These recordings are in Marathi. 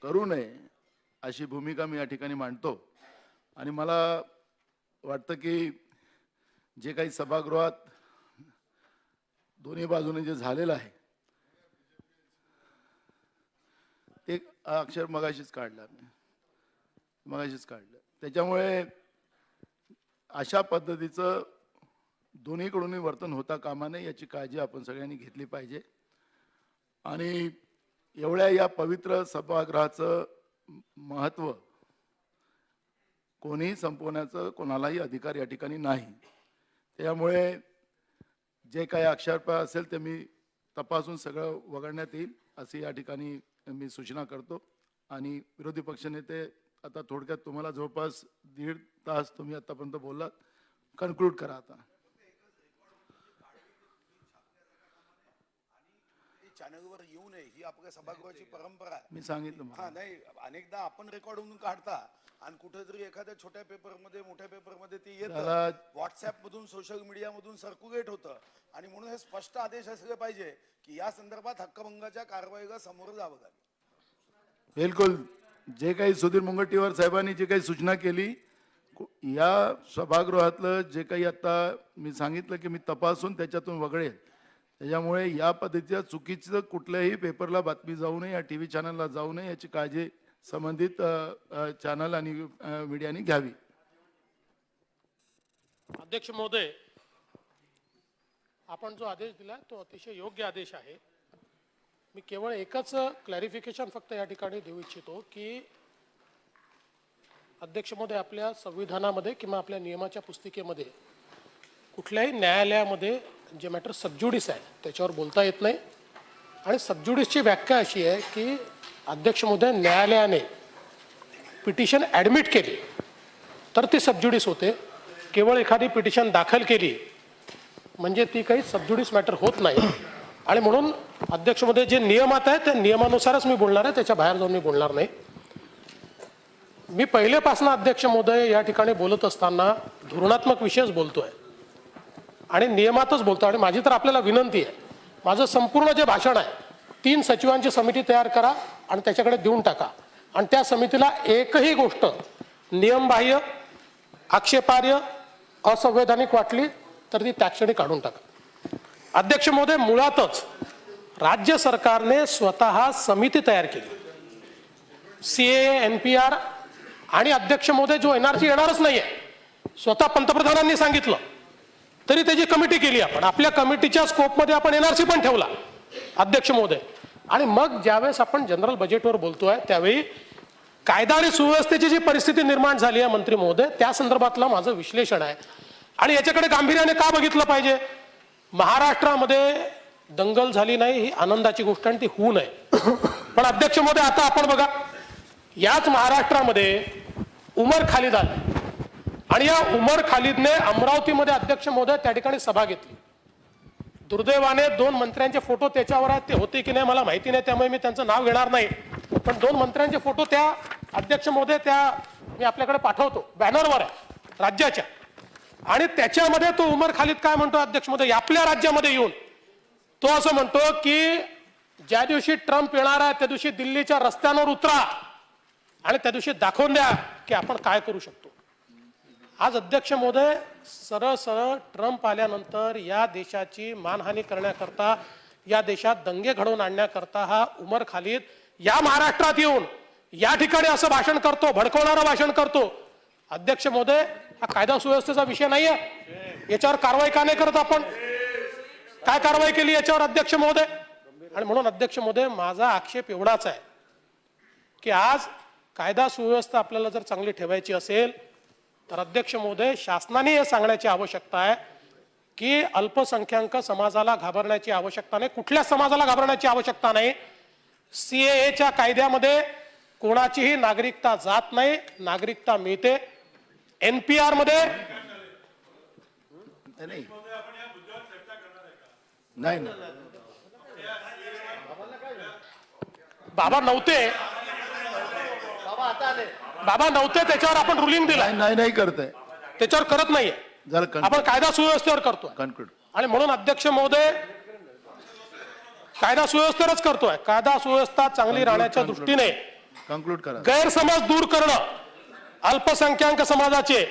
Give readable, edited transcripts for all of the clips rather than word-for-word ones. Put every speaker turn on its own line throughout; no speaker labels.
करू नये अशी भूमिका मी या ठिकाणी मांडतो। आणि मला वाटतं की जे काही सभागृहात दोन्ही बाजूने जे झालेलं आहे ते अक्षर मगाशीच काढलं त्याच्यामुळे अशा पद्धतीचं दोन्हीकडूनही वर्तन होता कामा नये याची काळजी आपण सगळ्यांनी घेतली पाहिजे। आणि एवढ्या या पवित्र सभागृहाचं महत्त्व कोणीही संपवण्याचं कोणालाही अधिकार या ठिकाणी नाही। त्यामुळे जे काही आक्षेप असेल ते मी तपासून सगळं वगळण्यात येईल अशी या ठिकाणी मी सूचना करतो। आणि विरोधी पक्षनेते आता थोडक्यात तुम्हाला जवळपास 1.5 तास तुम्ही आतापर्यंत बोललात, कन्क्लूड करा आता।
चॅनलवर येऊ नये ही आपल्या सभागृहाची परंपरा आहे।
मी सांगितलं
हा नाही, अनेकदा आपण रेकॉर्ड होऊन काढता आणि कुठेतरी एखाद्या छोट्या पेपरमध्ये मोठ्या पेपरमध्ये ते येतं, व्हॉट्सअप मधून सोशल मीडिया मधून सर्क्युलेट होतं आणि म्हणून हे स्पष्ट आदेश असले पाहिजे की या संदर्भात हक्कभंगाच्या कारवाईला सामोरं जावं लागेल।
बिलकुल जे काही सुधीर मुनगंटीवार साहेबांनी जे काही सूचना केली या सभागृहातलं जे काही आता मी सांगितलं की मी तपासून त्याच्यातून वगळेल। त्याच्यामुळे या पद्धतीच्या चुकीचं कुठल्याही पेपरला बातमी जाऊ नये या टीव्ही चॅनलला जाऊ नये याची काळजी संबंधित चॅनल आणि मीडियाने घ्यावी।
अध्यक्ष महोदय, आपण जो आदेश दिला तो अतिशय योग्य आदेश आहे। मी केवळ एकच क्लॅरिफिकेशन फक्त या ठिकाणी देऊ इच्छितो की अध्यक्ष महोदय, आपल्या संविधानामध्ये किंवा आपल्या नियमाच्या पुस्तिकेमध्ये कुठल्याही न्यायालयामध्ये जे मॅटर सबज्युडिस आहे त्याच्यावर बोलता येत नाही। आणि सबज्युडिसची व्याख्या अशी आहे की अध्यक्ष महोदय, न्यायालयाने पिटिशन ॲडमिट केली तर ती सबज्युडिस होते। केवळ एखादी पिटिशन दाखल केली म्हणजे ती काही सबज्युडिस मॅटर होत नाही। आणि म्हणून अध्यक्ष महोदय, जे नियमात आहे त्या नियमानुसारच मी बोलणार आहे, त्याच्या बाहेर जाऊन मी बोलणार नाही। मी पहिलेपासून अध्यक्ष महोदय या ठिकाणी बोलत असताना धोरणात्मक विषयच बोलतोय आणि नियमातच बोलतो। आणि माझी तर आपल्याला विनंती आहे, माझं संपूर्ण जे भाषण आहे 3 सचिवांची समिती तयार करा आणि त्याच्याकडे देऊन टाका आणि त्या समितीला एकही गोष्ट नियमबाह्य, आक्षेपार्ह, असंवैधानिक वाटली तर ती त्या क्षणी काढून टाका। अध्यक्ष महोदय, मुळातच राज्य सरकारने स्वतः समिती तयार केली, सीए, एनपीआर आणि अध्यक्ष महोदय जो एनआरसी येणारच नाहीये स्वतः पंतप्रधानांनी सांगितलं तरी त्याची कमिटी केली आपण। आपल्या कमिटीच्या स्कोपमध्ये आपण एनआरसी पण ठेवला अध्यक्ष महोदय। आणि मग ज्यावेळेस आपण जनरल बजेटवर बोलतोय त्यावेळी कायदा आणि सुव्यवस्थेची जी परिस्थिती निर्माण झाली आहे मंत्री महोदय, त्या संदर्भातलं माझं विश्लेषण आहे। आणि याच्याकडे गांभीर्याने का बघितलं पाहिजे? महाराष्ट्रामध्ये दंगल झाली नाही ही आनंदाची गोष्ट आणि ती होऊ नये। पण अध्यक्ष महोदय, आता आपण बघा, याच महाराष्ट्रामध्ये उमर खालिद आले आणि या उमर खालिदने अमरावतीमध्ये अध्यक्ष महोदय त्या ठिकाणी सभा घेतली। दुर्दैवाने 2 मंत्र्यांचे फोटो त्याच्यावर आहेत, ते होते की नाही मला माहिती नाही, त्यामुळे मी त्यांचं नाव घेणार नाही। पण 2 मंत्र्यांचे फोटो त्या अध्यक्ष महोदय त्या मी आपल्याकडे पाठवतो, बॅनरवर आहे राज्याच्या। आणि त्याच्यामध्ये तो उमर खालिद काय म्हणतो अध्यक्ष महोदय, आपल्या राज्यामध्ये येऊन तो असं म्हणतो की ज्या दिवशी ट्रम्प येणार आहे त्या दिवशी दिल्लीच्या रस्त्यांवर उतरा आणि त्या दिवशी दाखवून द्या की आपण काय करू शकतो। आज अध्यक्ष महोदय, सरळ सरळ ट्रम्प आल्यानंतर या देशाची मानहानी करण्याकरता, या देशात दंगे घडवून आणण्याकरता हा उमर खालिद या महाराष्ट्रात येऊन या ठिकाणी असं भाषण करतो, भडकवणारं भाषण करतो। अध्यक्ष महोदय, हा कायदा सुव्यवस्थेचा विषय नाहीये, याच्यावर कारवाई का नाही करत आपण? काय कारवाई केली याच्यावर अध्यक्ष महोदय? आणि म्हणून अध्यक्ष महोदय, माझा आक्षेप एवढाच आहे की आज कायदा सुव्यवस्था आपल्याला जर चांगली ठेवायची असेल तर अध्यक्ष महोदय, शासनाने हे सांगण्याची आवश्यकता आहे की अल्पसंख्याक समाजाला घाबरण्याची आवश्यकता नाही, कुठल्या समाजाला घाबरण्याची आवश्यकता नाही। सीएएच्या कायद्यामध्ये कोणाचीही नागरिकता जात नाही, नागरिकता मिळते। एनपीआर मध्ये
नाही
बाबा नव्हते, त्याच्यावर आपण रुलिंग दिलं
नाही करताय,
त्याच्यावर करत नाहीये, आपण कायदा सुव्यवस्थेवर करतोय।
कन्क्लूड।
आणि म्हणून अध्यक्ष महोदय, कायदा सुव्यवस्थेवरच करतोय। कायदा सुव्यवस्था चांगली राहण्याच्या दृष्टीने
कन्क्लूड करा.
गैरसमज दूर करणं, अल्पसंख्याक समाजाचे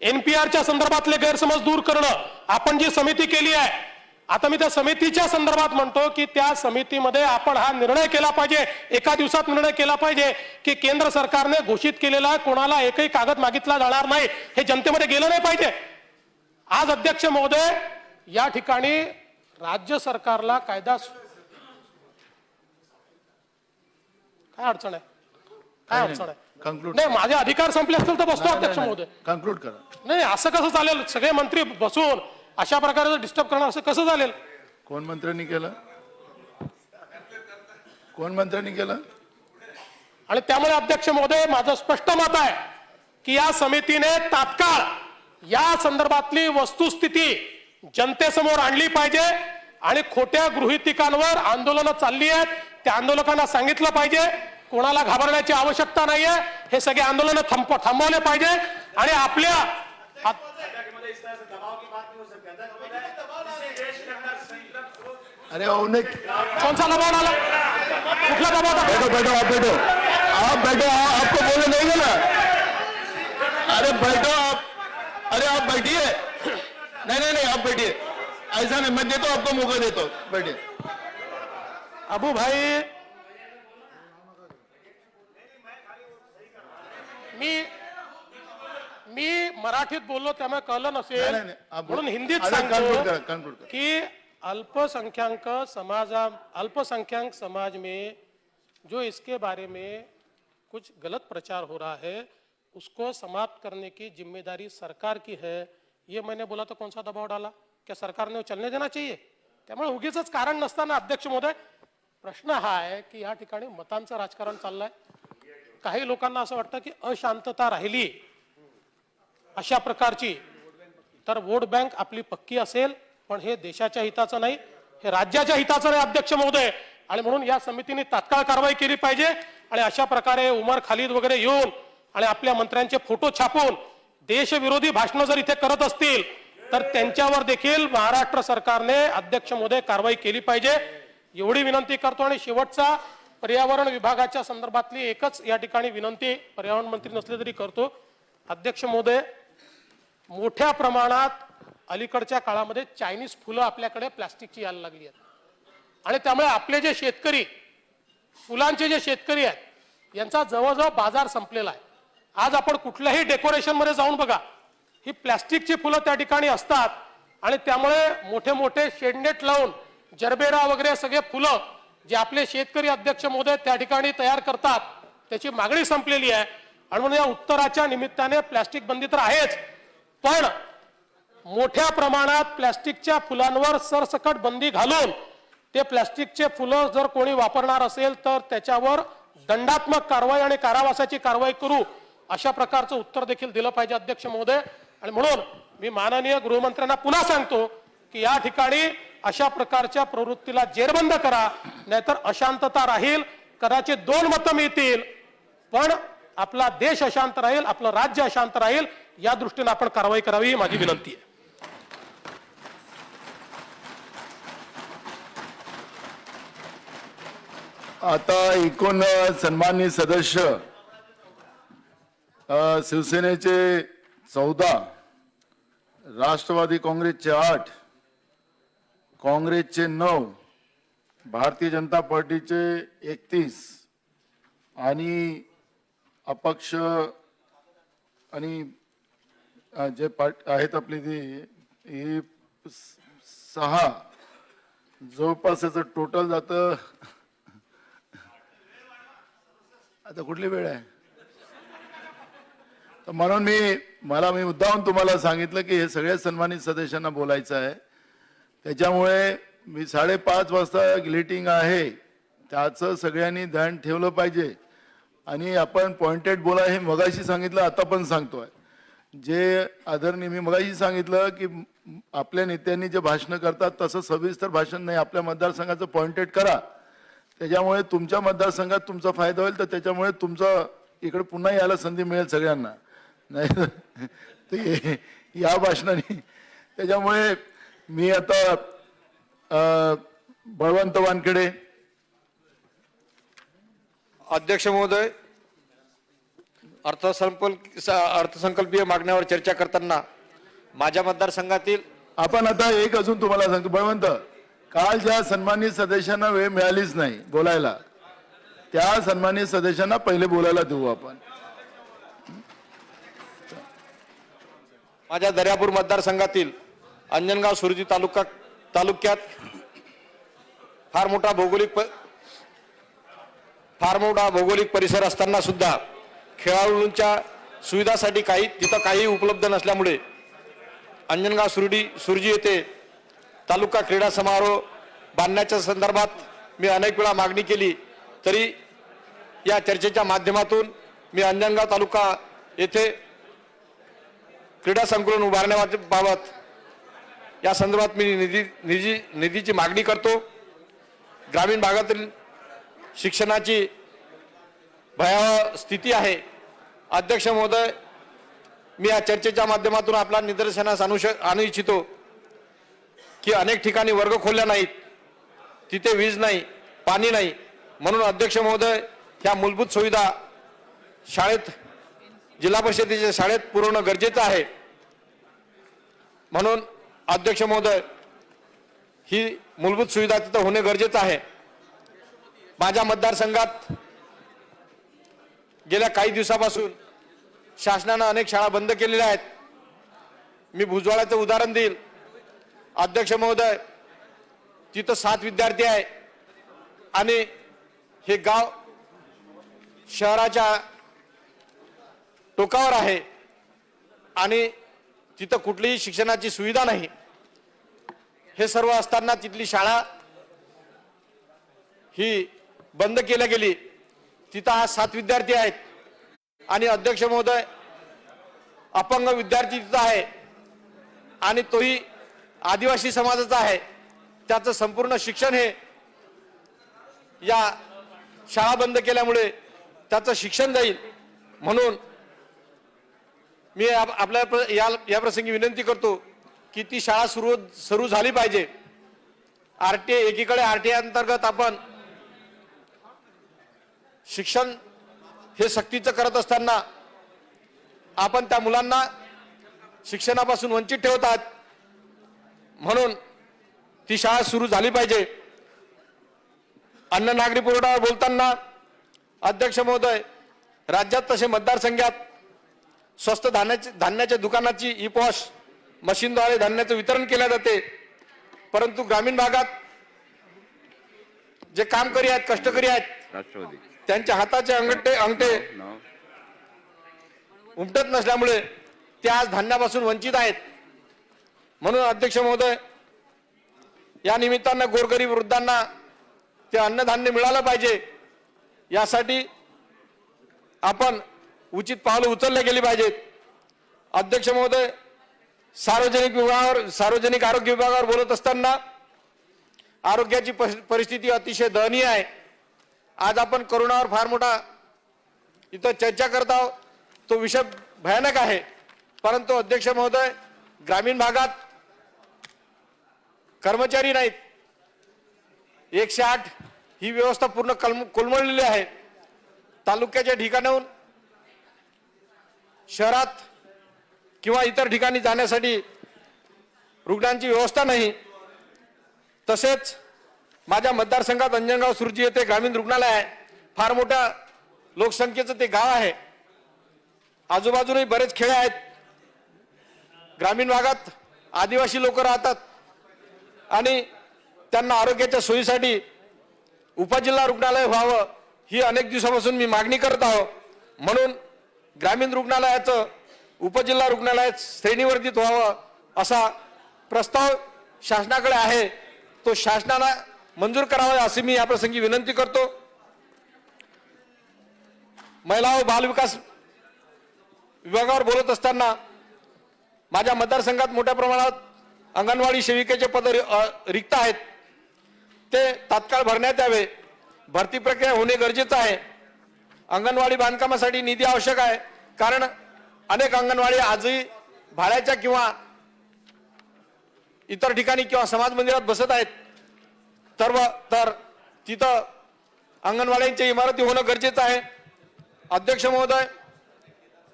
एनपीआरच्या संदर्भातले गैरसमज दूर करणं, आपण जी समिती केली आहे, आता मी त्या समितीच्या संदर्भात म्हणतो की त्या समितीमध्ये आपण हा निर्णय केला पाहिजे, एका दिवसात निर्णय केला पाहिजे की केंद्र सरकारने घोषित केलेला कोणाला एकही कागद मागितला जाणार नाही, हे जनतेमध्ये गेलं नाही पाहिजे. आज अध्यक्ष महोदय, या ठिकाणी राज्य सरकारला कायदा काय अडचण आहे, काय अडचण आहे?
कन्क्लूड
नाही, माझे अधिकार संपले असतील तर बसतो अध्यक्ष महोदय.
कन्क्लूड करा.
नाही, असं कसं चालेल? सगळे मंत्री बसून अशा प्रकारे डिस्टर्ब करणं असं कसं चालेल?
कोण मंत्र्यांनी केलं? कोण मंत्र्यांनी केलं?
आणि त्यामुळे अध्यक्ष महोदय, माझं स्पष्ट मत आहे की या समितीने तात्काळ या संदर्भातली वस्तुस्थिती जनतेसमोर आणली पाहिजे आणि खोट्या गृहितिकांवर आंदोलनं चालली आहेत, त्या आंदोलकांना सांगितलं पाहिजे कोणाला घाबरण्याची आवश्यकता नाहीये, हे सगळे आंदोलन थांबवले पाहिजे आणि आपल्या
अरे उन्हें
कौन सा दबाव डाला? कुठला दबाव डाला?
बैठो बैठो आप बैठो, आप बैठो, आपको बोलने नहीं देना. अरे बैठो आप, अरे आप बैठिए. नहीं नहीं नहीं, आप बैठिए. ऐसा नहीं, मैं देता हूं आपको मौका देता हूं, बैठिए.
अबू भाई, मी मराठीत बोललो त्यामुळे कळलं
नहीं,
नसेल
नहीं, आप
म्हणून हिंदीत
कन्क्लूड करा,
सांगतो
कन्क्लूड करा.
कि अल्पसंख्यक समाज में जो इसके बारे में कुछ गलत प्रचार हो रहा है उसको समाप्त करने की जिम्मेदारी सरकार की है. ये मैंने बोला तो कौन सा दबाव डाला? क्या सरकार ने चलने देना चाहिए? त्यामुळे उगीच कारण नसताना अध्यक्ष महोदय, प्रश्न हा आहे की या ठिकाणी मतांचं राजकारण चाललंय. काही लोकांना असं वाटतं की अशांतता राहिली अशा प्रकारची तर वोट बँक आपली पक्की असेल, पण हे देशाच्या हिताचं नाही, हे राज्याच्या हिताचं नाही अध्यक्ष महोदय. आणि म्हणून या समितीने तात्काळ कारवाई केली पाहिजे आणि अशा प्रकारे उमर खालिद वगैरे येऊन आणि आपल्या मंत्र्यांचे फोटो छापून देशविरोधी भाषणं जर इथे करत असतील तर त्यांच्यावर देखील महाराष्ट्र सरकारने अध्यक्ष महोदय कारवाई केली पाहिजे, एवढी विनंती करतो. आणि शेवटचा पर्यावरण विभागाच्या संदर्भातली एकच या ठिकाणी विनंती पर्यावरण मंत्री नसले तरी करतो. अध्यक्ष महोदय, मोठ्या प्रमाणात अलीकडच्या काळामध्ये चायनीज फुलं आपल्याकडे प्लास्टिकची यायला लागली आहेत आणि त्यामुळे आपले जे शेतकरी, फुलांचे जे शेतकरी आहेत यांचा जवळजवळ बाजार संपलेला आहे. आज आपण कुठल्याही डेकोरेशन मध्ये जाऊन बघा, ही प्लास्टिकची फुलं त्या ठिकाणी असतात आणि त्यामुळे मोठे मोठे शेडनेट लावून जरबेरा वगैरे सगळे फुलं जे आपले शेतकरी अध्यक्ष महोदय त्या ठिकाणी तयार करतात त्याची मागणी संपलेली आहे. आणि म्हणून या उत्तराच्या निमित्ताने प्लास्टिक बंदी तर आहेच, पण मोठ्या प्रमाणात प्लास्टिकच्या फुलांवर सरसकट बंदी घालून ते प्लास्टिकचे फुलं जर कोणी वापरणार असेल तर त्याच्यावर दंडात्मक कारवाई आणि कारावासाची कारवाई करू, अशा प्रकारचं उत्तर देखील दिलं पाहिजे अध्यक्ष महोदय. आणि म्हणून मी माननीय गृहमंत्र्यांना पुन्हा सांगतो की या ठिकाणी अशा प्रकारच्या प्रवृत्तीला जेरबंद करा, नाहीतर अशांतता राहील. कदाचित 2 मतं मिळतील पण आपला देश अशांत राहील, आपलं राज्य अशांत राहील. या दृष्टीने आपण कारवाई करावी ही माझी विनंती आहे.
आता एकूण सन्माननीय सदस्य शिवसेनेचे 14, राष्ट्रवादी काँग्रेसचे 8, काँग्रेसचे 9, भारतीय जनता पार्टीचे 31 आणि अपक्ष आणि जे आहेत आपली ती 6, जवळपास याचं टोटल जातं. आता कुठली वेळ आहे? तर म्हणून मी मुद्दाम तुम्हाला सांगितलं की हे सगळ्या सन्मानित सदस्यांना बोलायचं आहे. त्याच्यामुळे मी 5:30 वाजता ग्लिटिंग आहे त्याचं सगळ्यांनी ध्यान ठेवलं पाहिजे आणि आपण पॉइंटेड बोला, हे मगाशी सांगितलं, आता पण सांगतोय. जे आदरणीय, मी मगाशी सांगितलं की आपल्या नेत्यांनी जे भाषण करतात तसं सविस्तर भाषण नाही, आपल्या मतदारसंघाचं पॉइंटेड करा. त्याच्यामुळे तुमच्या मतदारसंघात तुमचा फायदा होईल, तर त्याच्यामुळे तुमचा इकडे पुन्हा यायला संधी मिळेल सगळ्यांना, नाही तर या भाषणाने. त्याच्यामुळे मी आता बळवंत वानखेडे.
अध्यक्ष महोदय, अर्थसंकल्पीय मागण्यावर चर्चा करताना माझ्या मतदारसंघातील
आपण आता एक अजून तुम्हाला सांगतो बळवंत, काल ज्या सन्मानित सदस्यांना वेळ मिळालीच नाही बोलायला, त्या सन्मानित सदस्यांना पहिले बोलायला देऊ आपण.
माझ्या दर्यापूर मतदारसंघातील अंजनगाव सुरजी तालुक्यात फार मोठा भौगोलिक परिसर असताना सुद्धा खेळाडूंच्या सुविधासाठी तिथं काही उपलब्ध नसल्यामुळे अंजनगाव सुरजी येथे तालुका क्रीडा समारोह बांधण्याच्या संदर्भात मी अनेक वेळा मागणी केली, तरी या चर्चेच्या माध्यमातून मी अंजनगाव तालुका येथे क्रीडा संकुलन उभारण्याबाबत या संदर्भात मी निधीची मागणी करतो. ग्रामीण भागातील शिक्षणाची भयावह स्थिती आहे. अध्यक्ष महोदय, मी या चर्चेच्या माध्यमातून आपला निदर्शनास आणू इच्छितो की अनेक ठिकाणी वर्ग खोल्या नाहीत, तिथे वीज नाही, पाणी नाही. म्हणून अध्यक्ष महोदय, ह्या मूलभूत सुविधा शाळेत, जिल्हा परिषदेच्या शाळेत पुरवणं गरजेचं आहे. म्हणून अध्यक्ष महोदय, ही मूलभूत सुविधा तिथं होणे गरजेचं आहे. माझ्या मतदारसंघात गेल्या काही दिवसापासून शासनानं अनेक शाळा बंद केलेल्या आहेत. मी भुजबळाचं उदाहरण देईल. अध्यक्ष महोदय, तिथं 7 विद्यार्थी आहे आणि हे गाव शहराच्या टोकावर आहे आणि तिथं कुठलीही शिक्षणाची सुविधा नाही. हे सर्व असताना तिथली शाळा ही बंद केल्या गेली. तिथं आज 7 विद्यार्थी आहेत आणि अध्यक्ष महोदय, अपंग विद्यार्थी तिथं आहे आणि तोही आदिवासी समाजाचा आहे. त्याचं संपूर्ण शिक्षण हे या शाळा बंद केल्यामुळे त्याचं शिक्षण जाईल. म्हणून मी या प्रसंगी विनंती करतो की ती शाळा सुरू झाली पाहिजे. आरटीए, एकीकडे आरटीए अंतर्गत आपण शिक्षण हे सक्तीचं करत असताना आपण त्या मुलांना शिक्षणापासून वंचित ठेवतात. म्हणून ती शाळा सुरू झाली पाहिजे. अन्न नागरी पुरवठ्यावर बोलताना अध्यक्ष महोदय, राज्यात तसे मतदारसंघात स्वस्त धान्याच्या दुकानाची ई-पॉस मशीनद्वारे धान्याचं वितरण केले जाते, परंतु ग्रामीण भागात जे कामकरी आहेत, कष्टकरी आहेत, त्यांच्या हाताचे अंगठे उमटत नसल्यामुळे ते आज धान्यापासून वंचित आहेत. म्हणून अध्यक्ष महोदय, या निमित्तानं गोरगरीब वृद्धांना ते अन्नधान्य मिळालं पाहिजे. यासाठी आपण उचित पावलं उचलले गेली पाहिजेत. अध्यक्ष महोदय, सार्वजनिक आरोग्य विभागावर बोलत असताना आरोग्याची परिस्थिती अतिशय दयनीय आहे. आज आपण कोरोनावर फार मोठा इथं चर्चा करत आहोत. तो विषय भयानक आहे, परंतु अध्यक्ष महोदय, ग्रामीण भागात कर्मचारी नाहीत. 108 ही व्यवस्था पूर्ण कोलमडलेली आहे. तालुक्याच्या ठिकाणाहून शहरात किंवा इतर ठिकाणी जाण्यासाठी रुग्णांची व्यवस्था नाही. तसेच माझ्या मतदारसंघात अंजनगाव सुरजी येथे ग्रामीण रुग्णालय आहे. फार मोठ्या लोकसंख्येचं ते गाव आहे. आजूबाजूनही बरेच खेडे आहेत. ग्रामीण भागात आदिवासी लोक राहतात आणि त्यांना आरोग्याच्या सोयीसाठी उपजिल्हा रुग्णालय व्हावं ही अनेक दिवसापासून मी मागणी करत आहोत. म्हणून ग्रामीण रुग्णालयाचं उपजिल्हा रुग्णालय श्रेणीवर्धित व्हावं असा प्रस्ताव शासनाकडे आहे. तो शासनाला मंजूर करावा अशी मी याप्रसंगी विनंती करतो. महिला व बालविकास विभागावर बोलत असताना माझ्या मतदारसंघात मोठ्या प्रमाणात अंगणवाडी सेविकेचे पद रिक्त आहेत. ते तात्काळ भरण्यात यावे. भरती प्रक्रिया होणे गरजेचं आहे. अंगणवाडी बांधकामासाठी निधी आवश्यक आहे, कारण अनेक अंगणवाडी आजही भाड्याच्या किंवा इतर ठिकाणी किंवा समाज मंदिरात बसत आहेत. तर तिथं अंगणवाड्यांच्या इमारती होणं गरजेचं आहे. अध्यक्ष महोदय,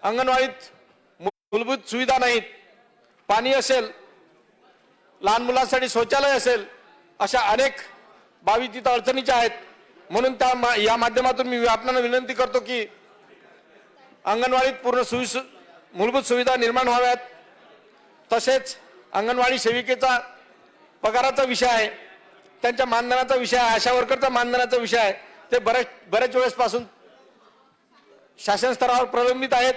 अंगणवाडीत मूलभूत सुविधा नाहीत, पाणी असेल, लहान मुलांसाठी शौचालय असेल, अशा अनेक बाबी तिथं अडचणीच्या आहेत. म्हणून या माध्यमातून मी आपल्याला विनंती करतो की अंगणवाडीत पूर्ण मूलभूत सुविधा निर्माण व्हाव्यात. तसेच अंगणवाडी सेविकेचा पगाराचा विषय आहे, त्यांच्या मानधनाचा विषय आहे, आशा वर्करचा मानधनाचा विषय आहे, ते बऱ्याच वेळेसपासून शासन स्तरावर प्रलंबित आहेत.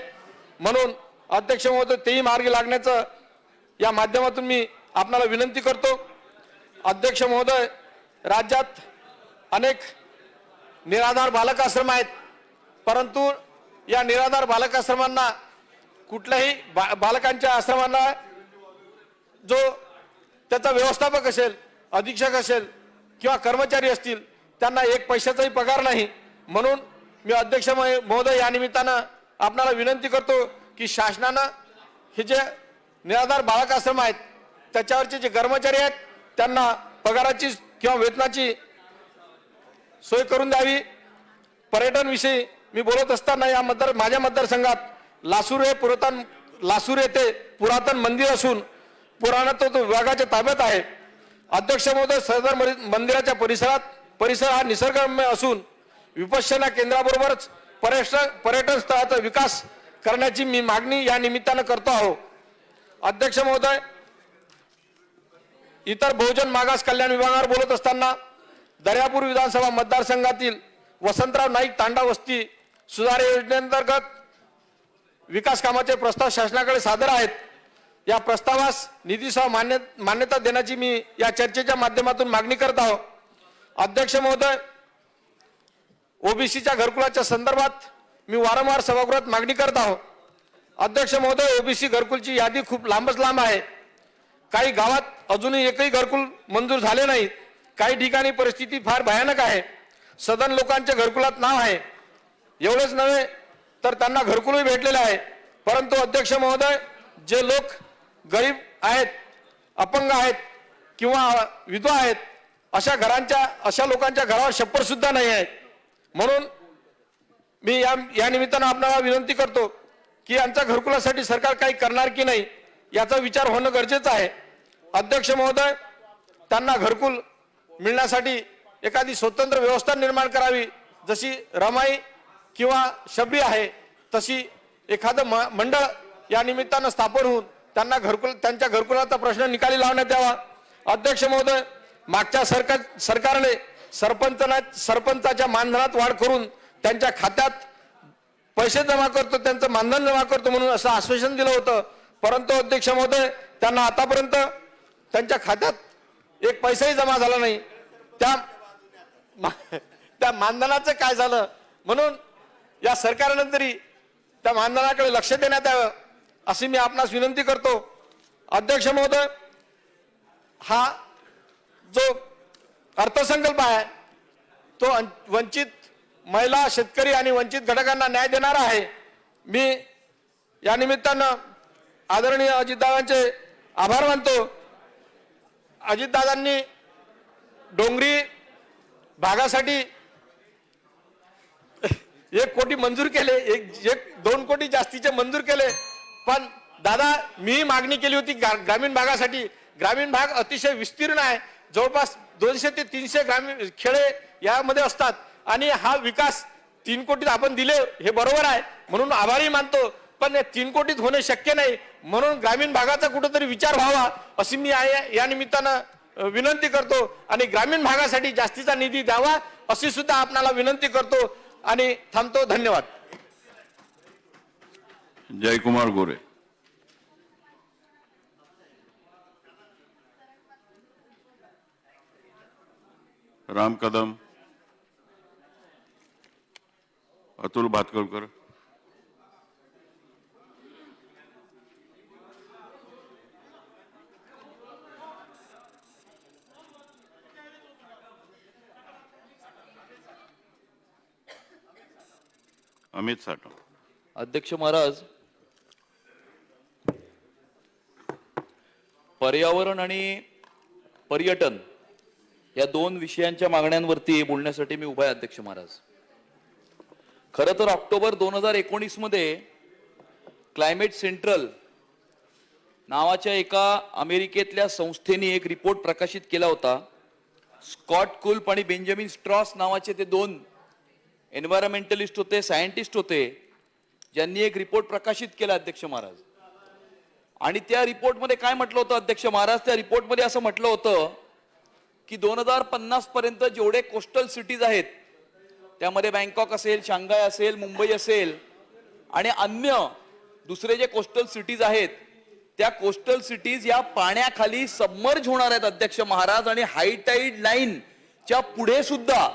म्हणून अध्यक्ष महोदय, तेही मार्गी लागण्याचं या माध्यमातून मी आपल्याला विनंती करतो. अध्यक्ष महोदय, राज्यात अनेक निराधार बालकाश्रम आहेत, परंतु या निराधार बालकाश्रमांना कुठल्याही बालकांच्या आश्रमांना जो त्याचा व्यवस्थापक असेल, अधीक्षक असेल किंवा कर्मचारी असतील, त्यांना एक पैशाचाही पगार नाही. म्हणून मी अध्यक्ष महोदय या निमित्तानं आपल्याला विनंती करतो की शासनानं हे जे निराधार बालकाश्रम आहेत त्याच्यावरचे जे कर्मचारी आहेत त्यांना पगाराची किंवा वेतनाची सोय करून द्यावी. पर्यटन विषयी मी बोलत असताना माझ्या मतदारसंघात लासूर येथे पुरातन मंदिर असून पुरातत्व विभागाच्या ताब्यात आहे. अध्यक्ष महोदय, सदर मंदिराच्या परिसर हा निसर्गरम्य असून विपश्यना केंद्राबरोबरच पर्यटन स्थळाचा विकास करण्याची मी मागणी या निमित्तानं करतो आहोत. अध्यक्ष महोदय, इतर बहुजन मागास कल्याण विभागावर बोलत असताना दर्यापूर विधानसभा मतदारसंघातील वसंतराव नाईक तांडा वस्ती सुधार योजनेअंतर्गत विकास कामाचे प्रस्ताव शासनाकडे सादर आहेत. या प्रस्तावास निधीसह मान्यता देण्याची मी या चर्चेच्या माध्यमातून मागणी करत आहोत. अध्यक्ष महोदय, ओबीसीच्या घरकुलाच्या संदर्भात मी वारंवार सभागृहात मागणी करत आहोत. अध्यक्ष महोदय, ओबीसी घरकुलची यादी खूप लांबच लांब आहे. काही गावात अजूनही एकही घरकुल मंजूर झाले नाही. काही ठिकाणी परिस्थिती फार भयानक आहे. सदन लोकांच्या घरकुलात नाव आहे. एवढेच नव्हे तर त्यांना घरकुलही भेटलेले आहे. परंतु अध्यक्ष महोदय, जे लोक गरीब आहेत, अपंग आहेत किंवा विधवा आहेत, अशा लोकांच्या घरावर छप्पर सुद्धा नाही आहे. म्हणून मी या निमित्तानं आपल्याला विनंती करतो की यांच्या घरकुलासाठी सरकार काही करणार की नाही याचा विचार होणं गरजेचं आहे. अध्यक्ष महोदय, त्यांना घरकुल मिळण्यासाठी एखादी स्वतंत्र व्यवस्था निर्माण करावी. जशी रमाई किंवा शबरी आहे तशी एखादं मंडळ या निमित्तानं स्थापन होऊन त्यांना त्यांच्या घरकुलाचा प्रश्न निकाली लावण्यात यावा. अध्यक्ष महोदय, मागच्या सरकारने सरपंचाच्या मानधनात वाढ करून त्यांच्या खात्यात पैसे जमा करतो, त्यांचं मानधन जमा करतो म्हणून असं आश्वासन दिलं होतं. परंतु अध्यक्ष महोदय, त्यांना आतापर्यंत त्यांच्या खात्यात एक पैसाही जमा झाला नाही. त्या मानधनाचं काय झालं? म्हणून या सरकारनं तरी त्या मानधनाकडे लक्ष देण्यात यावं अशी मी आपणास विनंती करतो. अध्यक्ष महोदय, हा जो अर्थसंकल्प आहे तो वंचित महिला, शेतकरी आणि वंचित घटकांना न्याय देणारा आहे. मी या निमित्तानं आदरणीय अजितदादांचे आभार मानतो. अजितदादांनी डोंगरी भागासाठी 1 कोटी मंजूर केले, 2 कोटी जास्तीचे मंजूर केले. पण दादा, मी मागणी केली होती ग्रामीण भागासाठी. ग्रामीण भाग अतिशय विस्तीर्ण आहे. जवळपास 200 ते 300 ग्रामीण खेडे यामध्ये असतात आणि हा विकास 3 कोटीत आपण दिले हे बरोबर आहे, म्हणून आभारी मानतो. पण 3 कोटीत होणे शक्य नाही. म्हणून ग्रामीण भागाचा कुठेतरी विचार व्हावा अशी मी या निमित्तानं विनंती करतो आणि ग्रामीण भागासाठी जास्तीचा निधी द्यावा अशी सुद्धा आपल्याला विनंती करतो आणि थांबतो. धन्यवाद.
जयकुमार गोरे. राम कदम. अतुल भातखळकर. अमित साठव.
अध्यक्ष महाराज, पर्यावरण आणि पर्यटन या दोन विषयांच्या मागण्यांवरती बोलण्यासाठी मी उभा आहे अध्यक्ष महाराज. खरं तर ऑक्टोबर 2019 मध्ये क्लायमेट सेंट्रल नावाच्या एका अमेरिकेतल्या संस्थेने एक रिपोर्ट प्रकाशित केला होता. स्कॉट कुल्प आणि बेंजामिन स्ट्रॉस नावाचे ते दोन एन्व्हायरमेंटलिस्ट होते, सायंटिस्ट होते, ज्यांनी एक रिपोर्ट प्रकाशित केला अध्यक्ष महाराज. आणि त्या रिपोर्टमध्ये काय म्हटलं होतं अध्यक्ष महाराज? त्या रिपोर्टमध्ये असं म्हटलं होतं की 2050 पर्यंत जेवढे कोस्टल सिटीज आहेत, त्यामध्ये बँकॉक असेल, शांघाय असेल, मुंबई असेल आणि अन्य दुसरे जे कोस्टल सिटीज आहेत, त्या कोस्टल सिटीज या पाण्याखाली सबमर्ज होणार आहेत अध्यक्ष महाराज. आणि हाय टाईड लाईनच्या पुढे सुद्धा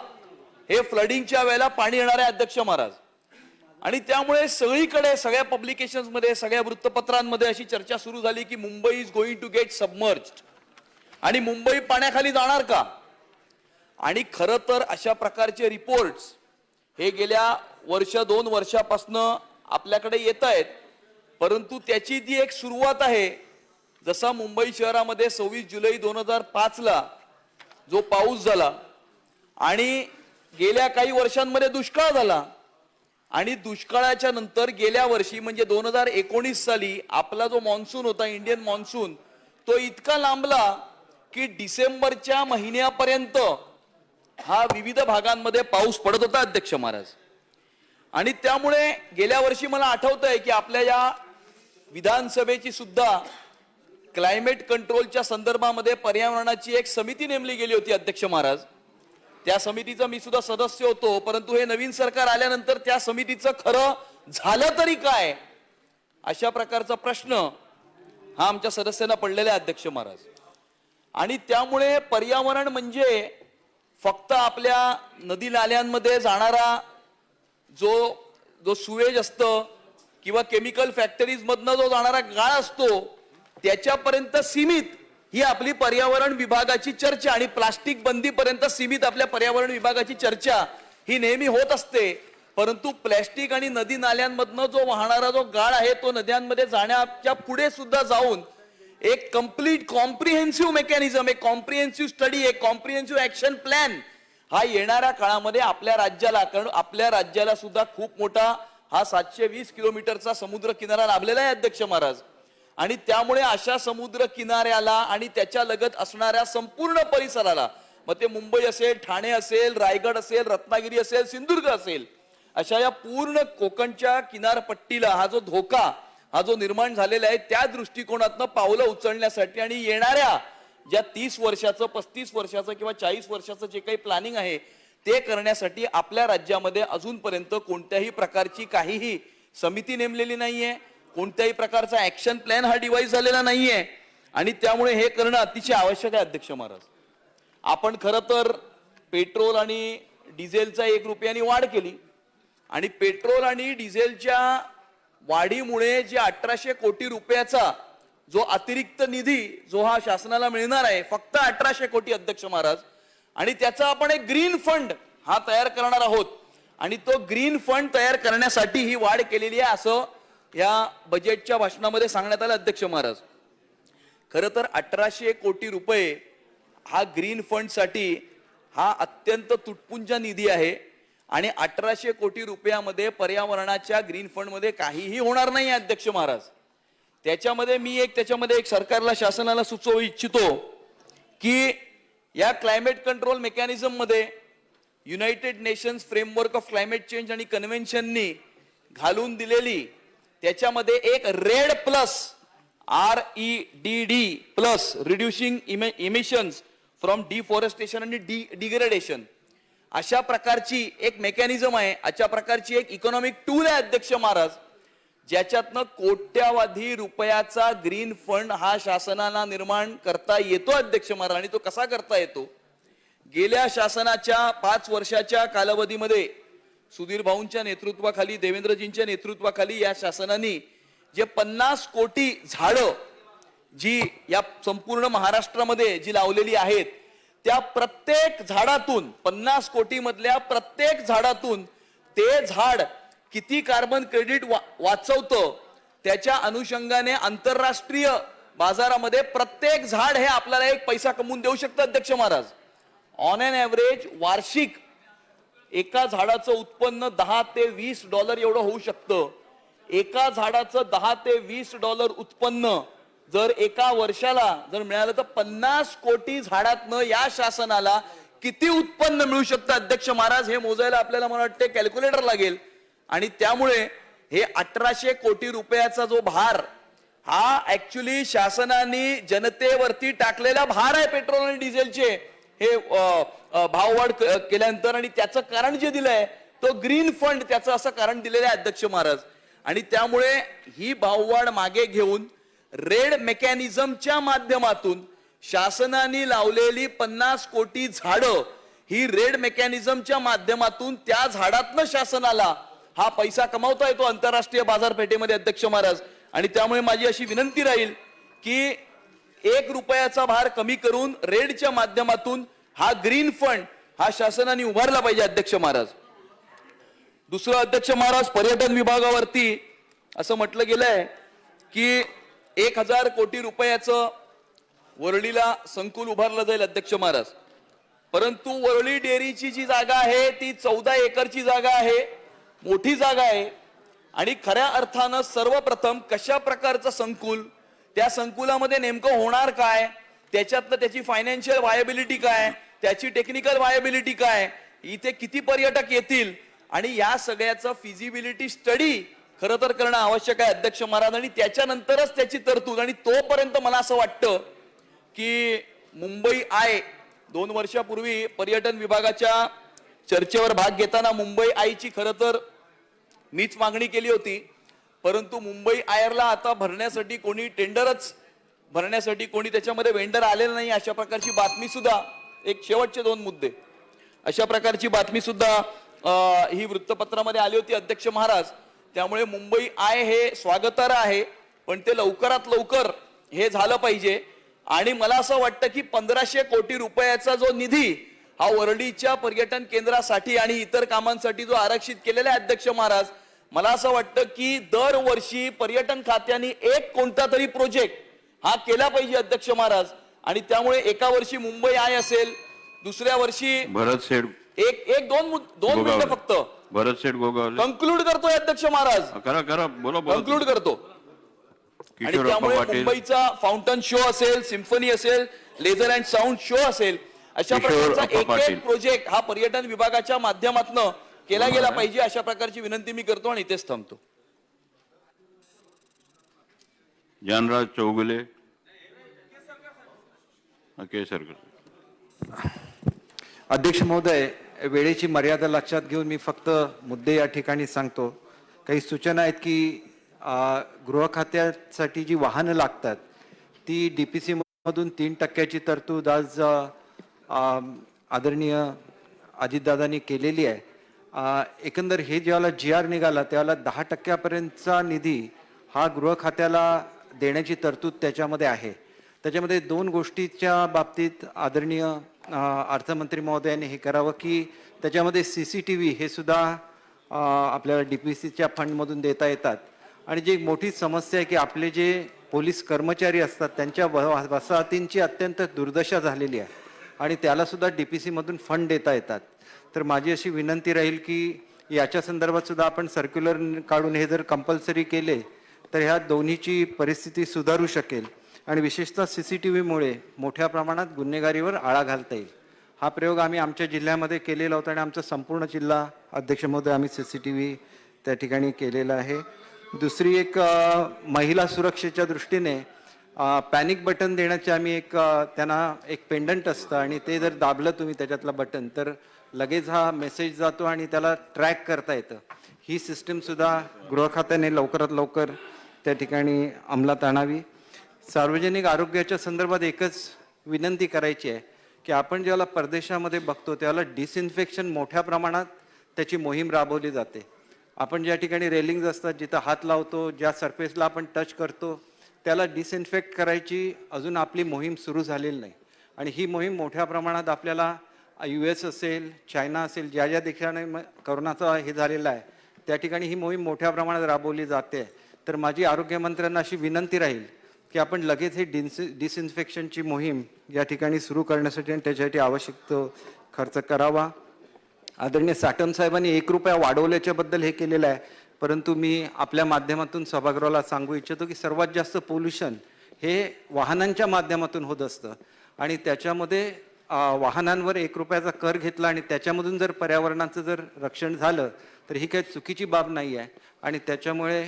हे फ्लडिंगच्या वेळेला पाणी येणार आहे अध्यक्ष महाराज. आणि त्यामुळे सगळीकडे सगळ्या पब्लिकेशन्स मध्ये, सगळ्या वृत्तपत्रांमध्ये अशी चर्चा सुरू झाली की Mumbai is going to get submerged आणि मुंबई पाण्याखाली जाणार का? आणि खरं तर अशा प्रकारचे रिपोर्ट्स हे गेल्या दोन वर्षापासून आपल्याकडे येत आहेत. परंतु त्याची ती एक सुरुवात आहे. जसा मुंबई शहरामध्ये 26 जुलै 2005 ला जो पाऊस झाला आणि गेल्या काही वर्षांमध्ये दुष्काळ झाला आणि दुष्काळाच्या नंतर गेल्या वर्षी म्हणजे 2019 साली आपला जो मॉन्सून होता, इंडियन मॉन्सून, तो इतका लांबला की डिसेंबरच्या महिन्यापर्यंत हा विविध भागांमध्ये पाऊस पडत होता अध्यक्ष महाराज. आणि त्यामुळे गेल्या वर्षी मला आठवतंय की आपल्या या विधानसभेची सुद्धा क्लायमेट कंट्रोलच्या संदर्भामध्ये पर्यावरणाची एक समिती नेमली गेली होती अध्यक्ष महाराज. त्या समितीचा मी सुद्धा सदस्य होतो. परंतु हे नवीन सरकार आल्यानंतर त्या समितीचं खरं झालं तरी काय, अशा प्रकारचा प्रश्न हा आमच्या सदस्यांना पडलेला आहे अध्यक्ष महाराज. आणि त्यामुळे पर्यावरण म्हणजे फक्त आपल्या नदी नाल्यांमध्ये जाणारा जो सुवेज असतं किंवा केमिकल फॅक्टरीज मधनं जो जाणारा गाळ असतो त्याच्यापर्यंत सीमित ही आपली पर्यावरण विभागाची चर्चा आणि प्लास्टिक बंदीपर्यंत सीमित आपल्या पर्यावरण विभागाची चर्चा ही नेहमी होत असते. परंतु प्लास्टिक आणि नदी नाल्यांमधनं जो वाहणारा जो गाळ आहे तो नद्यांमध्ये जाण्याच्या पुढे सुद्धा जाऊन एक कंप्लीट कॉम्प्रिहेन्सिव्ह मेकॅनिझम, एक कॉम्प्रिहेन्सिव्ह स्टडी, एक कॉम्प्रिहेन्सिव्ह ऍक्शन प्लॅन हा येणाऱ्या काळामध्ये आपल्या राज्याला, कारण आपल्या राज्याला सुद्धा खूप मोठा हा 720 किलोमीटरचा समुद्र किनारा लाभलेला आहे अध्यक्ष महाराज. आणि त्यामुळे अशा समुद्र किनाऱ्याला आणि त्याच्या लगत असणाऱ्या संपूर्ण परिसराला, मग ते मुंबई असेल, ठाणे असेल, रायगड असेल, रत्नागिरी असेल, सिंधुदुर्ग असेल, अशा या पूर्ण कोकणच्या किनारपट्टीला हा जो धोका हा जो निर्माण झालेला आहे त्या दृष्टिकोनातनं पावलं उचलण्यासाठी आणि येणाऱ्या ज्या 30 वर्षाचं, 35 वर्षाचं किंवा 40 वर्षाचं जे काही प्लॅनिंग आहे ते करण्यासाठी आपल्या राज्यामध्ये अजूनपर्यंत कोणत्याही प्रकारची काहीही समिती नेमलेली नाहीये, कोणत्याही प्रकारचा ऍक्शन प्लॅन हा डिवाइस झालेला नाहीये. आणि त्यामुळे हे करणं अतिशय आवश्यक आहे अध्यक्ष महाराज. आपण खरं तर पेट्रोल आणि डिझेलचा 1 रुपयानी वाढ केली आणि पेट्रोल आणि डिझेलच्या वाढीमुळे जे 1800 कोटी रुपयाचा जो अतिरिक्त निधी जो हा शासनाला मिळणार आहे, फक्त 1800 कोटी अध्यक्ष महाराज, आणि त्याचा आपण एक ग्रीन फंड हा तयार करणार आहोत. आणि तो ग्रीन फंड तयार करण्यासाठी ही वाढ केलेली आहे असं या बजेटच्या भाषणामध्ये सांगण्यात आलं अध्यक्ष महाराज. खरं तर 1800 कोटी रुपये हा ग्रीन फंड साठी हा अत्यंत तुटपुंज निधी आहे आणि 1800 कोटी रुपयामध्ये पर्यावरणाच्या ग्रीन फंड मध्ये काहीही होणार नाही अध्यक्ष महाराज. त्याच्यामध्ये एक सरकारला, शासनाला सुचवू इच्छितो की या क्लायमेट कंट्रोल मेकॅनिझम मध्ये United Nations framework of climate change आणि कन्व्हेन्शननी घालून दिलेली त्याच्यामध्ये एक REDD plus REDD plus reducing emissions from deforestation आणि डिग्रेडेशन अशा प्रकारची एक मेकॅनिझम आहे, अशा प्रकारची एक इकॉनॉमिक टूल आहे अध्यक्ष महाराज, ज्याच्यातनं कोट्यावधी रुपयाचा ग्रीन फंड हा शासनाला निर्माण करता येतो अध्यक्ष महाराज. आणि तो कसा करता येतो? गेल्या शासनाच्या 5 वर्षाच्या कालावधीमध्ये सुधीर भाऊंच्या नेतृत्वाखाली, देवेंद्रजींच्या नेतृत्वाखाली या शासनाने जे 50 कोटी झाडं जी या संपूर्ण महाराष्ट्रामध्ये जी लावलेली आहेत, त्या प्रत्येक झाडातून 50 कोटी मधल्या प्रत्येक झाडातून ते झाड किती कार्बन क्रेडिट वाचवतं त्याच्या अनुषंगाने आंतरराष्ट्रीय बाजारामध्ये प्रत्येक झाड हे आपल्याला 1 पैसा कमवून देऊ शकतं अध्यक्ष महाराज. ऑन अन ॲव्हरेज वार्षिक एका झाडाचं उत्पन्न $10 ते $20 एवढं होऊ शकतं. एका झाडाचं $10 ते $20 उत्पन्न जर एका वर्षाला जर मिळालं तर 50 कोटी झाडातनं या शासनाला किती उत्पन्न मिळू शकतं अध्यक्ष महाराज, हे मोजायला आपल्याला मला वाटते कॅल्क्युलेटर लागेल. आणि त्यामुळे हे 1800 कोटी रुपयाचा जो भार हा ऍक्च्युली शासनाने जनतेवरती टाकलेला भार आहे पेट्रोल आणि डिझेलचे हे भाववाढ केल्यानंतर. आणि त्याचं कारण जे दिलंय तो ग्रीन फंड त्याचं असं कारण दिलेलं आहे अध्यक्ष महाराज. आणि त्यामुळे ही भाववाढ मागे घेऊन रेड मेकॅनिझमच्या माध्यमातून शासनाने लावलेली 50 कोटी झाडं ही रेड मेकॅनिझमच्या माध्यमातून त्या झाडातनं शासनाला हा पैसा कमावता येतो आंतरराष्ट्रीय बाजारपेठेमध्ये अध्यक्ष महाराज. आणि त्यामुळे माझी अशी विनंती राहील की 1 रुपयाचा भार कमी करून रेडच्या माध्यमातून हा ग्रीन फंड हा शासनाने उभारला पाहिजे अध्यक्ष महाराज. दुसरं अध्यक्ष महाराज, पर्यटन विभागावरती असं म्हटलं गेलंय की 1000 कोटी रुपयाचं वरळीला संकुल उभारलं जाईल अध्यक्ष महाराज. परंतु वरळी डेअरीची जी जागा आहे ती 14 एकरची जागा आहे, मोठी जागा आहे. आणि खऱ्या अर्थानं सर्वप्रथम कशा प्रकारचं संकुल, त्या संकुलामध्ये नेमकं होणार काय, त्याच्यातलं त्याची फायनान्शियल व्हायबिलिटी काय, त्याची टेक्निकल व्हायबिलिटी काय, इथे किती पर्यटक येतील, आणि या सगळ्याचं फिजिबिलिटी स्टडी खरं तर करणं आवश्यक आहे अध्यक्ष महाराज. आणि त्याच्यानंतरच त्याची तरतूद. आणि तोपर्यंत मला असं वाटतं की मुंबई आय 2 वर्षापूर्वी पर्यटन विभागाच्या चर्चेवर भाग घेताना मुंबई आयची खरं तर मीच मागणी केली होती. परंतु मुंबई आयरला आता भरण्यासाठी कोणी टेंडरच भरण्यासाठी कोणी त्याच्यामध्ये वेंडर आलेलं नाही, अशा प्रकारची बातमी सुद्धा, एक शेवटचे 2 मुद्दे, अशा प्रकारची बातमी सुद्धा ही वृत्तपत्रामध्ये आली होती अध्यक्ष महाराज. त्यामुळे मुंबई आय हे स्वागतार्ह आहे, पण ते लवकरात लवकर हे झालं पाहिजे. आणि मला असं वाटतं की 1500 कोटी रुपयाचा जो निधी हा वरळीच्या पर्यटन केंद्रासाठी आणि इतर कामांसाठी जो आरक्षित केलेला आहे अध्यक्ष महाराज, मला असं वाटतं की दरवर्षी पर्यटन खात्याने एक कोणता तरी प्रोजेक्ट हा केला पाहिजे अध्यक्ष महाराज. आणि त्यामुळे एका वर्षी मुंबई आय असेल, दुसऱ्या वर्षी
भरत शेठ
एक दोन मिनिटं फक्त
भरत शेठ गोगावले
कंक्लूड करतोय अध्यक्ष महाराज,
करा बोला
कंक्लूड करतो. आणि
किशोरप्पा
त्यामुळे
पाटील
मुंबईचा फाउंटन शो असेल, सिम्फनी असेल, लेझर अँड साऊंड शो असेल, अशा प्रकारचा
किशोरप्पा पाटील.
एक प्रोजेक्ट हा पर्यटन विभागाच्या माध्यमातून केला गेला पाहिजे, अशा प्रकारची विनंती मी करतो आणि इथेच थांबतो.
जानराज चौगुले केसरकर.
अध्यक्ष महोदय, वेळेची मर्यादा लक्षात घेऊन मी फक्त मुद्दे या ठिकाणी सांगतो. काही सूचना आहेत की गृह खात्यासाठी जी वाहनं लागतात ती DPC मधून 3% तरतूद आज आदरणीय अजितदादांनी केलेली आहे. एकंदर हे ज्यावेळेला GR निघाला त्यावेळेला 10% निधी हा गृह खात्याला देण्याची तरतूद त्याच्यामध्ये आहे. त्याच्यामध्ये 2 गोष्टीच्या बाबतीत आदरणीय अर्थमंत्री महोदयांनी हे करावं की त्याच्यामध्ये CCTV हे सुद्धा आपल्याला DPCच्या फंडमधून देता येतात. आणि जी एक मोठी समस्या आहे की आपले जे पोलीस कर्मचारी असतात त्यांच्या वसाहतींची अत्यंत दुर्दशा झालेली आहे आणि त्याला सुद्धा DPC मधून फंड देता येतात. तर माझी अशी विनंती राहील की याच्या संदर्भात सुद्धा आपण सर्क्युलर काढून हे जर कंपल्सरी केले तर ह्या दोन्हीची परिस्थिती सुधारू शकेल आणि विशेषतः CCTVमुळे मोठ्या प्रमाणात गुन्हेगारीवर आळा घालता येईल. हा प्रयोग आम्ही आमच्या जिल्ह्यामध्ये केलेला होता आणि आमचा संपूर्ण जिल्हा अध्यक्ष महोदय आम्ही CCTV त्या ठिकाणी केलेला आहे. दुसरी एक महिला सुरक्षेच्या दृष्टीने पॅनिक बटन देण्याचे आम्ही त्यांना एक पेंडंट असतं आणि ते जर दाबलं तुम्ही त्याच्यातलं बटन तर लगेच हा मेसेज जातो आणि त्याला ट्रॅक करता येतं. ही सिस्टीम सुद्धा गृह खात्याने लवकरात लवकर त्या ठिकाणी अंमलात आणावी. सार्वजनिक आरोग्याच्या संदर्भात एकच विनंती करायची आहे की आपण ज्याला परदेशामध्ये बघतो त्याला डिसइन्फेक्शन मोठ्या प्रमाणात त्याची मोहीम राबवली जाते. आपण ज्या ठिकाणी रेलिंग्ज असतात जिथं हात लावतो, ज्या सरफेसला आपण टच करतो त्याला डिसइन्फेक्ट करायची अजून आपली मोहीम सुरू झालेली नाही. आणि ही मोहीम मोठ्या प्रमाणात आपल्याला US असेल, चायना असेल, ज्या ज्या देशाने करोनाचा हे झालेला आहे त्या ठिकाणी ही मोहीम मोठ्या प्रमाणात राबवली जाते. तर माझी आरोग्यमंत्र्यांना अशी विनंती राहील की आपण लगेच हे डिसइन्फेक्शनची मोहीम या ठिकाणी सुरू करण्यासाठी आणि त्याच्यासाठी आवश्यक तो खर्च करावा. आदरणीय साटम साहेबांनी 1 रुपया वाढवल्याच्याबद्दल हे केलेलं आहे, परंतु मी आपल्या माध्यमातून सभागृहाला सांगू इच्छितो की सर्वात जास्त पोल्युशन हे वाहनांच्या माध्यमातून होत असतं आणि त्याच्यामध्ये वाहनांवर 1 रुपयाचा कर घेतला आणि त्याच्यामधून जर पर्यावरणाचं जर रक्षण झालं तर ही काही चुकीची बाब नाही आहे आणि त्याच्यामुळे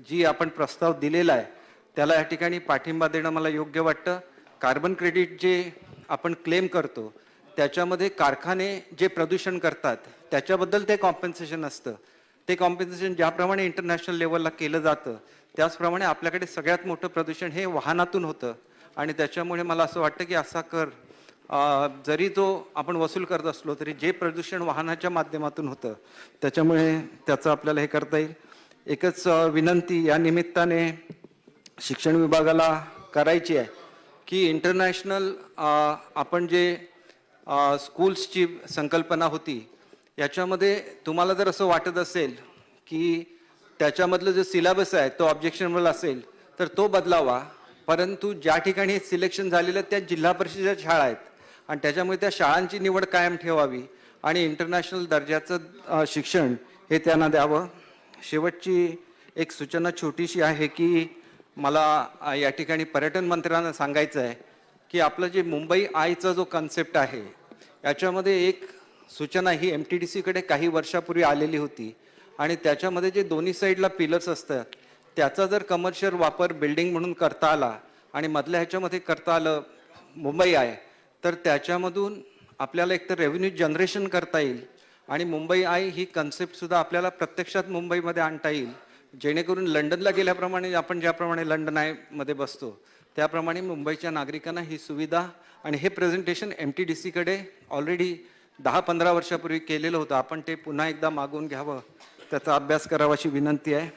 जी आपण प्रस्ताव दिलेला आहे त्याला या ठिकाणी पाठिंबा देणं मला योग्य वाटतं. कार्बन क्रेडिट जे आपण क्लेम करतो त्याच्यामध्ये कारखाने जे प्रदूषण करतात त्याच्याबद्दल ते कॉम्पेन्सेशन असतं. ते कॉम्पेन्सेशन ज्याप्रमाणे इंटरनॅशनल लेवलला केलं जातं त्याचप्रमाणे आपल्याकडे सगळ्यात मोठं प्रदूषण हे वाहनातून होतं आणि त्याच्यामुळे मला असं वाटतं की असा कर जरी तो आपण वसूल करत असलो तरी जे प्रदूषण वाहनाच्या माध्यमातून होतं त्याच्यामुळे त्याचं आपल्याला हे करता येईल. एकच विनंती या निमित्ताने शिक्षण विभागाला करायची आहे की इंटरनॅशनल आपण जे स्कूल्सची संकल्पना होती याच्यामध्ये तुम्हाला जर असं वाटत असेल की त्याच्यामधलं जो सिलेबस आहे तो ऑब्जेक्शनेबल असेल तर तो बदलावा, परंतु ज्या ठिकाणी सिलेक्शन झालेलं त्या जिल्हा परिषदेच्या शाळा आहेत आणि त्याच्यामुळे त्या शाळांची निवड कायम ठेवावी आणि इंटरनॅशनल दर्जाचं शिक्षण हे त्यांना द्यावं. शेवटची एक सूचना छोटीशी आहे की मला या ठिकाणी पर्यटन मंत्र्यांना सांगायचं आहे की आपलं जे मुंबई आयचा जो कन्सेप्ट आहे याच्यामध्ये एक सूचना ही MTDCकडे काही वर्षापूर्वी आलेली होती आणि त्याच्यामध्ये जे दोन्ही साईडला पिलर्स असतात त्याचा जर कमर्शियल वापर बिल्डिंग म्हणून करता आला आणि मधल्या ह्याच्यामध्ये करता आलं मुंबई आय तर त्याच्यामधून आपल्याला एकतर रेव्हेन्यू जनरेशन करता येईल आणि मुंबई आय ही कन्सेप्टसुद्धा आपल्याला प्रत्यक्षात मुंबईमध्ये आणता येईल, जेणेकरून लंडनला गेल्याप्रमाणे आपण ज्याप्रमाणे लंडन आयमध्ये बसतो त्याप्रमाणे मुंबईच्या नागरिकांना ही सुविधा आणि हे प्रेझेंटेशन MTDCकडे ऑलरेडी 10-15 वर्षापूर्वी केलेलं होतं. आपण ते पुन्हा एकदा मागवून घ्यावं, त्याचा अभ्यास करावा अशी विनंती आहे.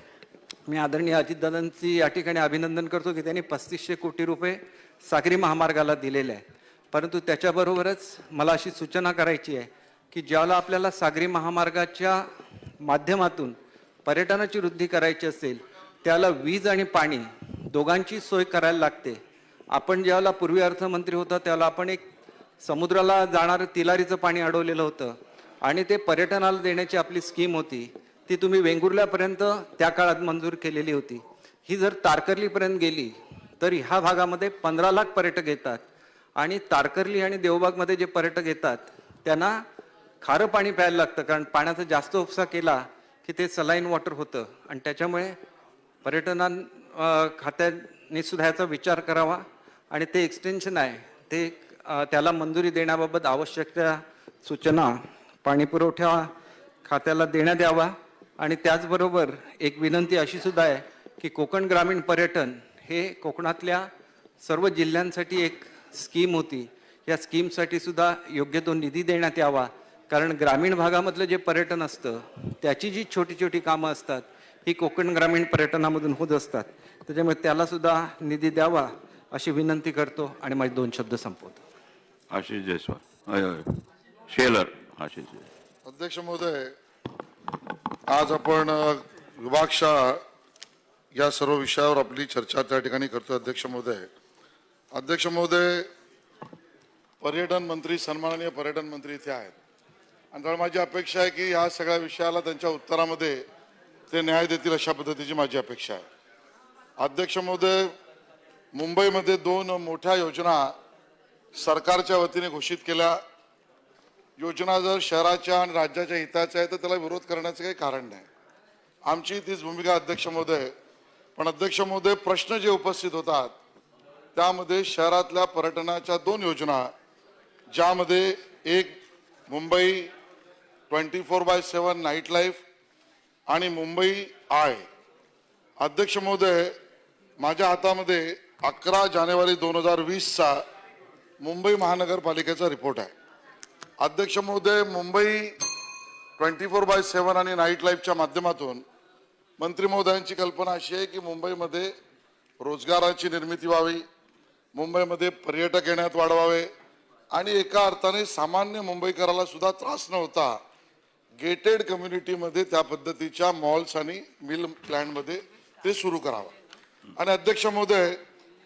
मी आदरणीय अजितदादांची या ठिकाणी अभिनंदन करतो की त्यांनी 3500 कोटी रुपये सागरी महामार्गाला दिलेले आहे, परंतु त्याच्याबरोबरच मला अशी सूचना करायची आहे की ज्याला आपल्याला सागरी महामार्गाच्या माध्यमातून पर्यटनाची वृद्धी करायची असेल त्याला वीज आणि पाणी दोघांची सोय करायला लागते. आपण ज्याला पूर्वी अर्थमंत्री होता त्याला आपण एक समुद्राला जाणारं तिलारीचं पाणी अडवलेलं होतं आणि ते पर्यटनाला देण्याची आपली स्कीम होती, ती तुम्ही वेंगुर्ल्यापर्यंत त्या काळात मंजूर केलेली होती. ही जर तारकर्लीपर्यंत गेली तर ह्या भागामध्ये 15 लाख पर्यटक येतात आणि तारकर्ली आणि देवबागमध्ये जे पर्यटक येतात त्यांना खारं पाणी प्यायला लागतं, कारण पाण्याचा जास्त उपसा केला की ते सलाईन वॉटर होतं आणि त्याच्यामुळे खात्याने सुद्धा याचा विचार करावा आणि ते एक्सटेन्शन आहे ते त्याला मंजुरी देण्याबाबत आवश्यक त्या सूचना पाणीपुरवठा खात्याला देण्यात यावा. आणि त्याचबरोबर एक विनंती अशी सुद्धा आहे की कोकण ग्रामीण पर्यटन हे कोकणातल्या सर्व जिल्ह्यांसाठी एक स्कीम होती, या स्कीमसाठी सुद्धा योग्य तो निधी देण्यात यावा, कारण ग्रामीण भागामधलं जे पर्यटन असतं त्याची जी छोटी छोटी कामं असतात ही कोकण ग्रामीण पर्यटनामधून होत असतात, त्याच्यामुळे त्याला सुद्धा निधी द्यावा अशी विनंती करतो आणि माझे 2 शब्द संपवतो.
आशिष जयस्वाल शेलर आशिष.
अध्यक्ष महोदय, आज आपण विभागशाह या सर्व विषयावर आपली चर्चा त्या ठिकाणी करतो. अध्यक्ष महोदय, पर्यटन मंत्री, सन्माननीय पर्यटन मंत्री इथे आहेत आणि त्यामुळे माझी अपेक्षा आहे की या सगळ्या विषयाला त्यांच्या उत्तरामध्ये ते न्याय देतील अशा पद्धतीची माझी अपेक्षा आहे. अध्यक्ष महोदय, मुंबईमध्ये 2 मोठ्या योजना सरकारच्या वतीने घोषित केल्या. योजना जर शहराच्या आणि राज्याच्या हिताच्या आहे तर त्याला विरोध करण्याचं काही कारण नाही, आमची तीच भूमिका अध्यक्ष महोदय. पण अध्यक्ष महोदय, प्रश्न जे उपस्थित होतात त्यामध्ये शहरातल्या पर्यटनाच्या 2 योजना, ज्यामध्ये एक मुंबई 24/7 नाईट लाईफ आणि मुंबई आय. अध्यक्ष महोदय, माझ्या हातामध्ये 11 जानेवारी 2020चा मुंबई महानगरपालिकेचा रिपोर्ट आहे. अध्यक्ष महोदय, मुंबई 24/7 आणि नाईट लाईफच्या माध्यमातून मंत्री महोदयांची कल्पना अशी आहे की मुंबईमध्ये रोजगाराची निर्मिती व्हावी, मुंबईमध्ये पर्यटक येण्यात वाढवावे आणि एका अर्थाने सामान्य मुंबईकराला सुद्धा त्रास न होता गेटेड कम्युनिटीमध्ये त्या पद्धतीच्या मॉल्स आणि मिल प्लॅनमध्ये ते सुरू करावं. आणि अध्यक्ष महोदय,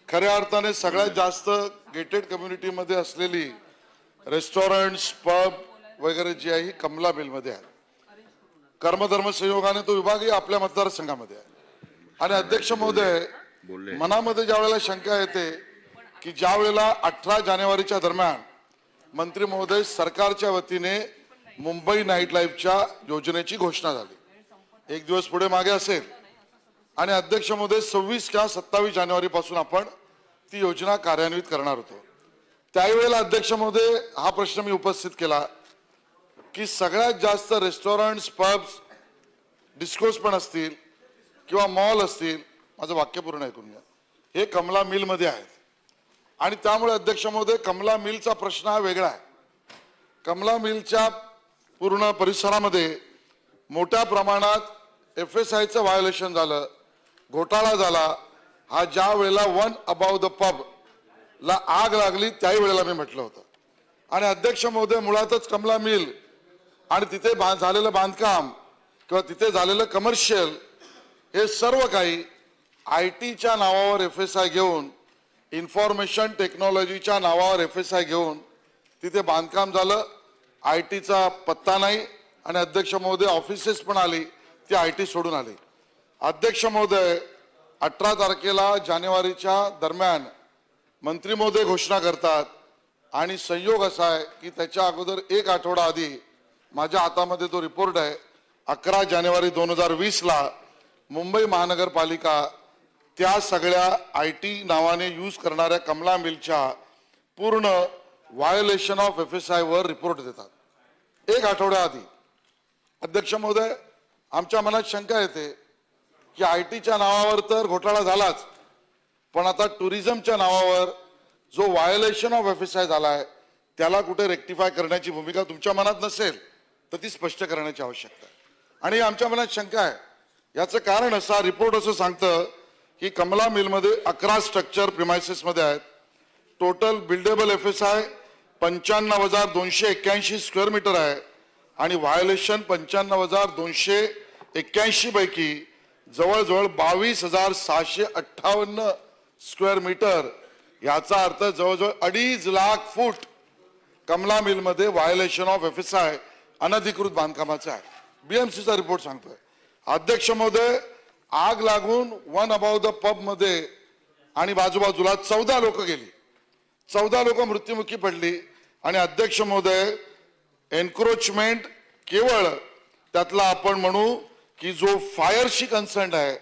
खऱ्या अर्थाने सगळ्यात जास्त गेटेड कम्युनिटीमध्ये असलेली रेस्टॉरंट्स पब वगैरे जी आहे ही कमला मिलमध्ये आहे. कर्मधर्म संयोगाने तो विभागही आपल्या मतदारसंघामध्ये आहे. आणि अध्यक्ष महोदय, मनामध्ये ज्या वेळेला शंका येते की ज्या वेळेला 18 जानेवारीच्या दरम्यान मंत्री महोदय सरकारच्या वतीने मुंबई नाईट लाईफच्या योजनेची घोषणा झाली, एक दिवस पुढे मागे असेल, आणि अध्यक्ष महोदय 26 किंवा 27 जानेवारी पासून आपण ती योजना कार्यान्वित करणार होतो. त्यावेळेला अध्यक्ष महोदय हा प्रश्न मी उपस्थित केला की सगळ्यात जास्त रेस्टॉरंट्स पब्स डिस्कोस पण असतील किंवा मॉल असतील, माझं वाक्य पूर्ण ऐकून घ्या, हे कमला मिलमध्ये आहेत. आणि त्यामुळे अध्यक्ष महोदय कमला मिलचा प्रश्न हा वेगळा आहे. कमला मिलच्या पूर्ण परिसरामध्ये मोठ्या प्रमाणात FSIचं व्हायोलेशन झालं, घोटाळा झाला. हा ज्या वेळेला वन अबाउट द पब ला आग लागली त्याही वेळेला मी म्हटलं होतं. आणि अध्यक्ष महोदय, मुळातच कमला मिल आणि तिथे झालेलं बांधकाम किंवा तिथे झालेलं कमर्शियल हे सर्व काही IT च्या नावावर FSI घेऊन, इन्फॉर्मेशन टेक्नॉलॉजीच्या नावावर FSI घेऊन तिथे बांधकाम झालं. IT चा पत्ता नाही. आणि अध्यक्ष महोदय, ऑफिसेस पण आली ती IT सोडून आली. अध्यक्ष महोदय, 18 तारखेला जानेवारीच्या दरम्यान मंत्री महोदय घोषणा करतात आणि संयोग असा आहे की त्याच्या अगोदर एक आठवडा आधी माझ्या हातामध्ये तो रिपोर्ट आहे. 11 जानेवारी 2020 ला मुंबई महानगरपालिका त्या सगळ्या IT नावाने यूज करणाऱ्या कमला मिलच्या पूर्ण व्हायोलेशन ऑफ FSI वर रिपोर्ट देतात एक आठवड्या आधी. अध्यक्ष महोदय, आमच्या मनात शंका येते की IT च्या नावावर तर घोटाळा झालाच, पण आता टुरिझमच्या नावावर जो व्हायोलेशन ऑफ FSI झालाय त्याला कुठे रेक्टिफाय करण्याची भूमिका तुमच्या मनात नसेल तर ती स्पष्ट करण्याची आवश्यकता आहे. आणि आमच्या मनात शंका आहे. याचं कारण असं, रिपोर्ट असं सांगतं की कमला मिलमध्ये 11 स्ट्रक्चर प्रिमायसेसमध्ये आहेत. Total buildable FSI 95,281 square metre आहे आणि व्हायोलेशन 95,281 पैकी जवळजवळ 22,658 स्क्वेअर मीटर, याचा अर्थ जवळजवळ 2.5 लाख फूट कमला मिलमध्ये व्हायोलेशन ऑफ FSI अनधिकृत बांधकामाचं आहे. BMCचा रिपोर्ट सांगतोय. अध्यक्ष महोदय, आग लागून वन अबाउट द पब मध्ये आणि बाजूबाजूला 14 लोक गेली, 14 लोक मृत्युमुखी पडली. आणि अध्यक्ष महोदय, एन्क्रोचमेंट केवळ त्यातला आपण म्हणू की जो फायरशी कन्सर्न आहे,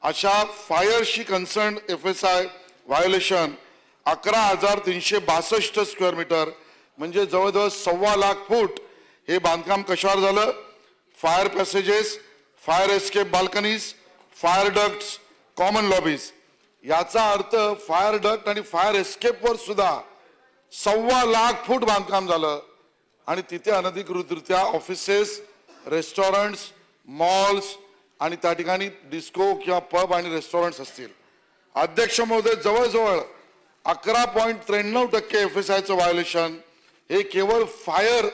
अशा फायरशी concern FSI violation 11,362 square metre म्हणजे जवळजवळ 1.25 लाख फूट हे बांधकाम कशावर झालं? Fire passages, fire escape balconies, fire ducts, common lobbies. याचा अर्थ फायर डक्ट आणि फायर एस्केप वर सुद्धा 1.25 लाख फूट बांधकाम झालं. आणि तिथे अनधिकृतरित्या ऑफिसेस, रेस्टॉरंट्स, मॉल्स आणि त्या ठिकाणी डिस्को किंवा पब आणि रेस्टॉरंट्स असतील. अध्यक्ष महोदय, जवळजवळ 11.93% FSIचं व्हायोलेशन हे केवळ फायर